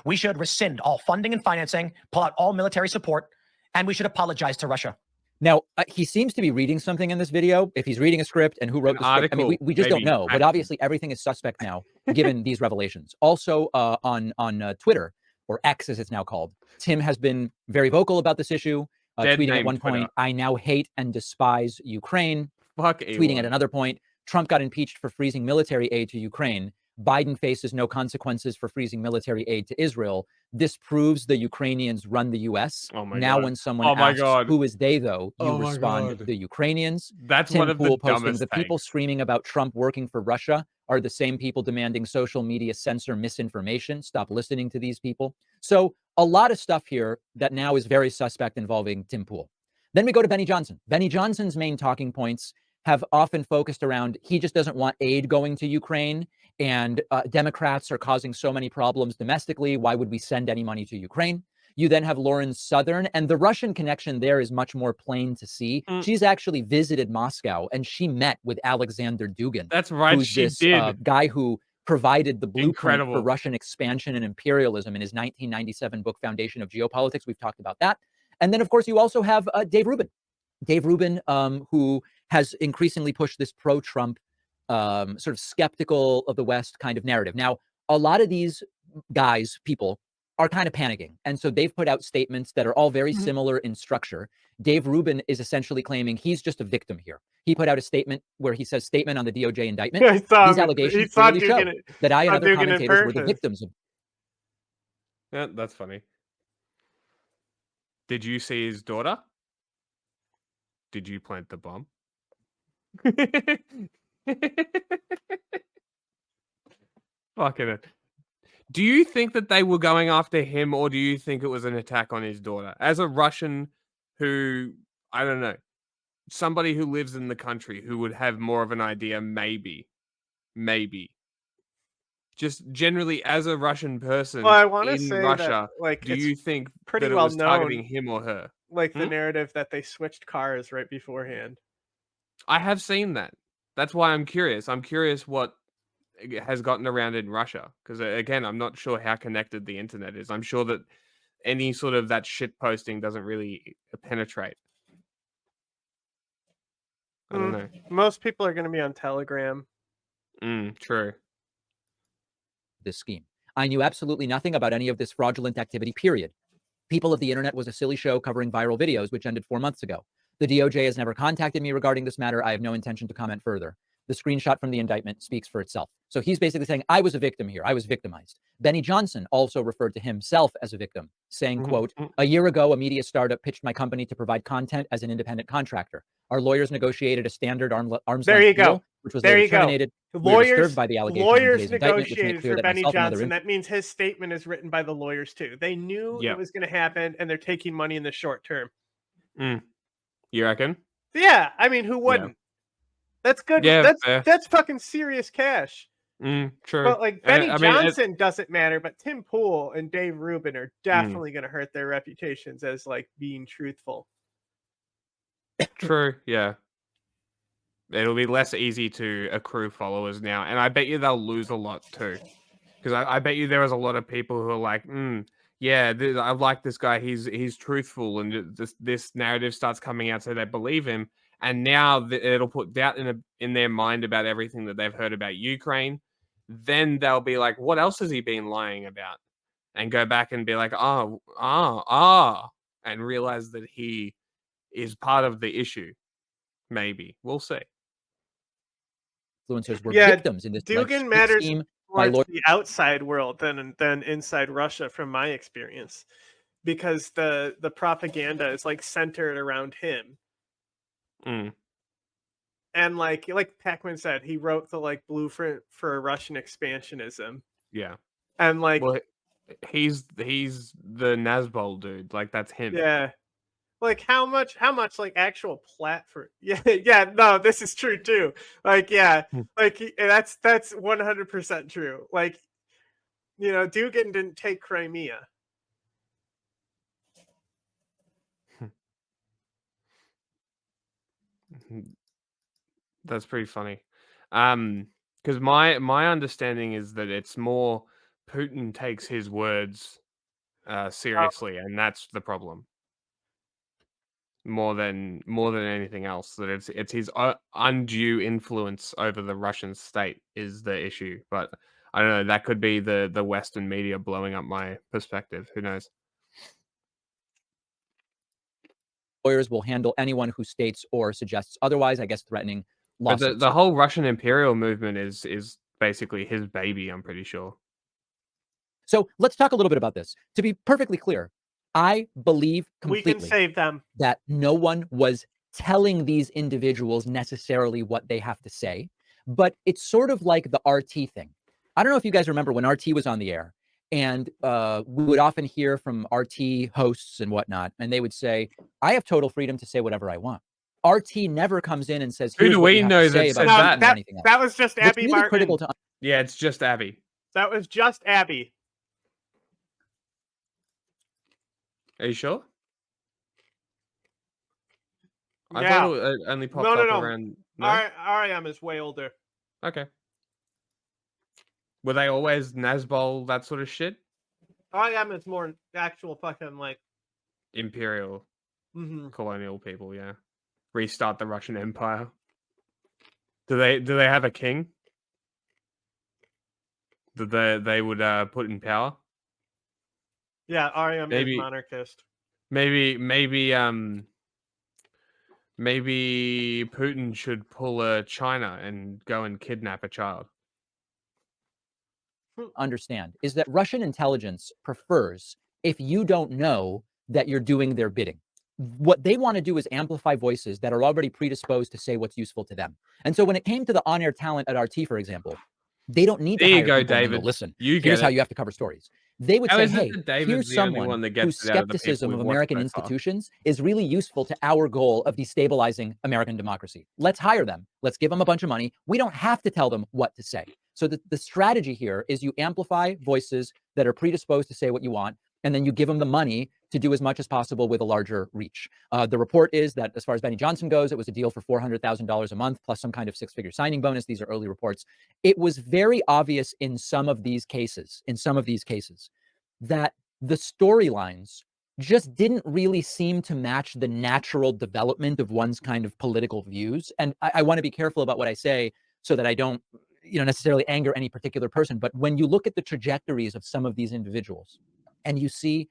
We should rescind all funding and financing, pull out all military support, and we should apologize to Russia. Now, he seems to be reading something in this video. If he's reading a script and who wrote the script, I mean, we just don't know. But obviously, everything is suspect now, given these revelations. Also, on Twitter, or X as it's now called, Tim has been very vocal about this issue, tweeting at one point, I now hate and despise Ukraine. Tweeting at another point, Trump got impeached for freezing military aid to Ukraine. Biden faces no consequences for freezing military aid to Israel. This proves the Ukrainians run the U.S. Now, when someone asks who is they, though, you respond, the Ukrainians. That's Tim one of Pool the dumbest the people screaming about Trump working for Russia are the same people demanding social media censor misinformation. Stop listening to these people. So a lot of stuff here that now is very suspect involving Tim Pool. Then we go to Benny Johnson. Benny Johnson's main talking points have often focused around he just doesn't want aid going to Ukraine, and Democrats are causing so many problems domestically. Why would we send any money to Ukraine? You then have Lauren Southern, and the Russian connection there is much more plain to see. She's actually visited Moscow, and she met with Alexander Dugin. That's right, who's she this did. Guy who provided the blueprint Incredible. for Russian expansion and imperialism in his 1997 book, Foundation of Geopolitics. We've talked about that. And then, of course, you also have Dave Rubin. Dave Rubin, who has increasingly pushed this pro-Trump, sort of skeptical of the West kind of narrative. Now, a lot of these guys, people, are kind of panicking. And so they've put out statements that are all very similar in structure. Dave Rubin is essentially claiming he's just a victim here. He put out a statement where he says, statement on the DOJ indictment. These allegations clearly show that I and other commentators were the victims of. Yeah, that's funny. Did you see his daughter? Did you plant the bomb? Fucking it. Do you think that they were going after him, or do you think it was an attack on his daughter? As a Russian who, I don't know, somebody who lives in the country who would have more of an idea, maybe. Just generally, as a Russian person Well, I want to in say Russia, that, like, do it's you think pretty that it well was targeting known, him or her? like the narrative that they switched cars right beforehand. I have seen that. That's why I'm curious. I'm curious what has gotten around in Russia, because again, I'm not sure how connected the internet is. I'm sure that any sort of that shit posting doesn't really penetrate. I don't know. Most people are going to be on Telegram. True. This scheme. I knew absolutely nothing about any of this fraudulent activity, period. People of the Internet was a silly show covering viral videos, which ended 4 months ago. The DOJ has never contacted me regarding this matter. I have no intention to comment further. The screenshot from the indictment speaks for itself. So he's basically saying, I was a victim here. I was victimized. Benny Johnson also referred to himself as a victim, saying, quote, a year ago, a media startup pitched my company to provide content as an independent contractor. Our lawyers negotiated a standard arm's length deal, which was later terminated. Lawyers, by the lawyers negotiated for Benny Johnson. That means his statement is written by the lawyers too. They knew it was going to happen, and they're taking money in the short term. You reckon? Yeah, I mean, who wouldn't? Yeah. That's good. Yeah, that's fucking serious cash. True. But like Benny Johnson doesn't matter, but Tim Pool and Dave Rubin are definitely going to hurt their reputations as like being truthful. True. Yeah. It'll be less easy to accrue followers now, and I bet you they'll lose a lot too, because I bet you there was a lot of people who are like, yeah, I like this guy. He's truthful, and this narrative starts coming out, so they believe him. And now it'll put doubt in their mind about everything that they've heard about Ukraine. Then they'll be like, what else has he been lying about? And go back and be like, and realize that he is part of the issue. Maybe. We'll see. Influencers were victims in this Dugin matters more to the outside world than inside Russia, from my experience, because the propaganda is like centered around him. And like Pakman said, he wrote the like blueprint for Russian expansionism. Yeah. And like, well, he's the Nazbol dude. Like, that's him. Yeah. Like how much like actual platform? Yeah, no, this is true too. Like, yeah, like that's 100% true. Like, you know, Dugin didn't take Crimea. That's pretty funny. Because my understanding is that it's more Putin takes his words seriously, and that's the problem. More than anything else, that it's his undue influence over the Russian state is the issue. But I don't know. That could be the Western media blowing up my perspective. Who knows? Lawyers will handle anyone who states or suggests otherwise, I guess threatening lawsuits. But the whole Russian imperial movement is basically his baby, I'm pretty sure. So let's talk a little bit about this. To be perfectly clear, I believe completely we can save them. That no one was telling these individuals necessarily what they have to say, but it's sort of like the RT thing. I don't know if you guys remember when RT was on the air, and we would often hear from RT hosts and whatnot, and they would say, I have total freedom to say whatever I want. RT never comes in and says, who do we know that said that? That was just Abby Martin. Yeah, it's just Abby. That was just Abby. Are you sure? I Yeah. thought it only popped No. up around. No? R.I.M. is way older. Okay. Were they always Nazbol, that sort of shit? R.I.M. is more actual fucking like Imperial, colonial people. Yeah. Restart the Russian Empire. Do they have a king that they would put in power? Yeah, R.I.M. is monarchist. Maybe Putin should pull a China and go and kidnap a child. Understand is that Russian intelligence prefers if you don't know that you're doing their bidding. What they want to do is amplify voices that are already predisposed to say what's useful to them. And so when it came to the on-air talent at RT, for example, they don't need to hire people David. To listen. Here's how you have to cover stories. They would say, hey, here's someone whose skepticism of American institutions is really useful to our goal of destabilizing American democracy. Let's hire them. Let's give them a bunch of money. We don't have to tell them what to say. So the strategy here is you amplify voices that are predisposed to say what you want, and then you give them the money to do as much as possible with a larger reach. The report is that as far as Benny Johnson goes, it was a deal for $400,000 a month plus some kind of six-figure signing bonus. These are early reports. It was very obvious in some of these cases, that the storylines just didn't really seem to match the natural development of one's kind of political views. And I want to be careful about what I say so that I don't necessarily anger any particular person. But when you look at the trajectories of some of these individuals and you see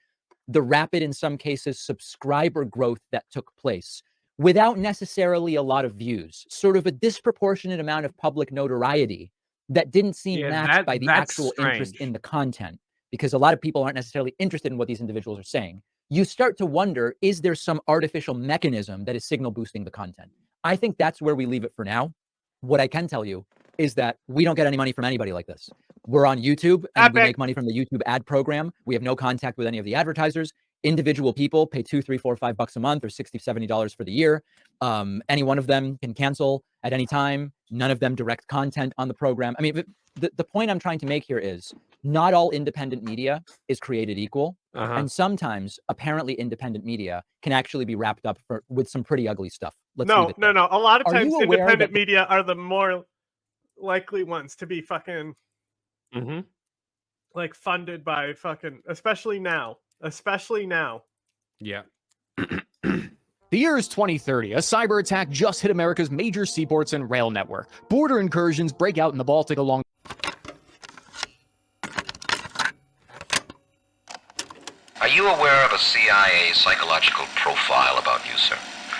the rapid, in some cases, subscriber growth that took place without necessarily a lot of views, sort of a disproportionate amount of public notoriety that didn't seem matched by the actual interest in the content, because a lot of people aren't necessarily interested in what these individuals are saying. You start to wonder, is there some artificial mechanism that is signal boosting the content? I think that's where we leave it for now. What I can tell you is that we don't get any money from anybody like this. We're on YouTube and we make money from the YouTube ad program. We have no contact with any of the advertisers. Individual people pay $2, $3, $4, $5 a month or $60, $70 for the year. Any one of them can cancel at any time. None of them direct content on the program. I mean, the point I'm trying to make here is not all independent media is created equal. And sometimes apparently independent media can actually be wrapped up with some pretty ugly stuff. No. A lot of times independent media are the more likely ones to be fucking like funded by fucking, especially now. Yeah. The year is 2030. A cyber attack just hit America's major seaports and rail network. Border incursions break out in the Baltic along. Are you aware of a CIA psychological profile about you, sir?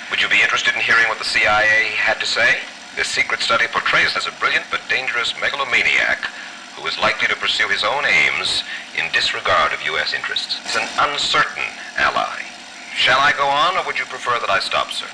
Would you be interested in hearing what the CIA had to say? This secret study portrays as a brilliant but dangerous megalomaniac who is likely to pursue his own aims in disregard of U.S. interests. He's an uncertain ally. Shall I go on, or would you prefer that I stop, sir?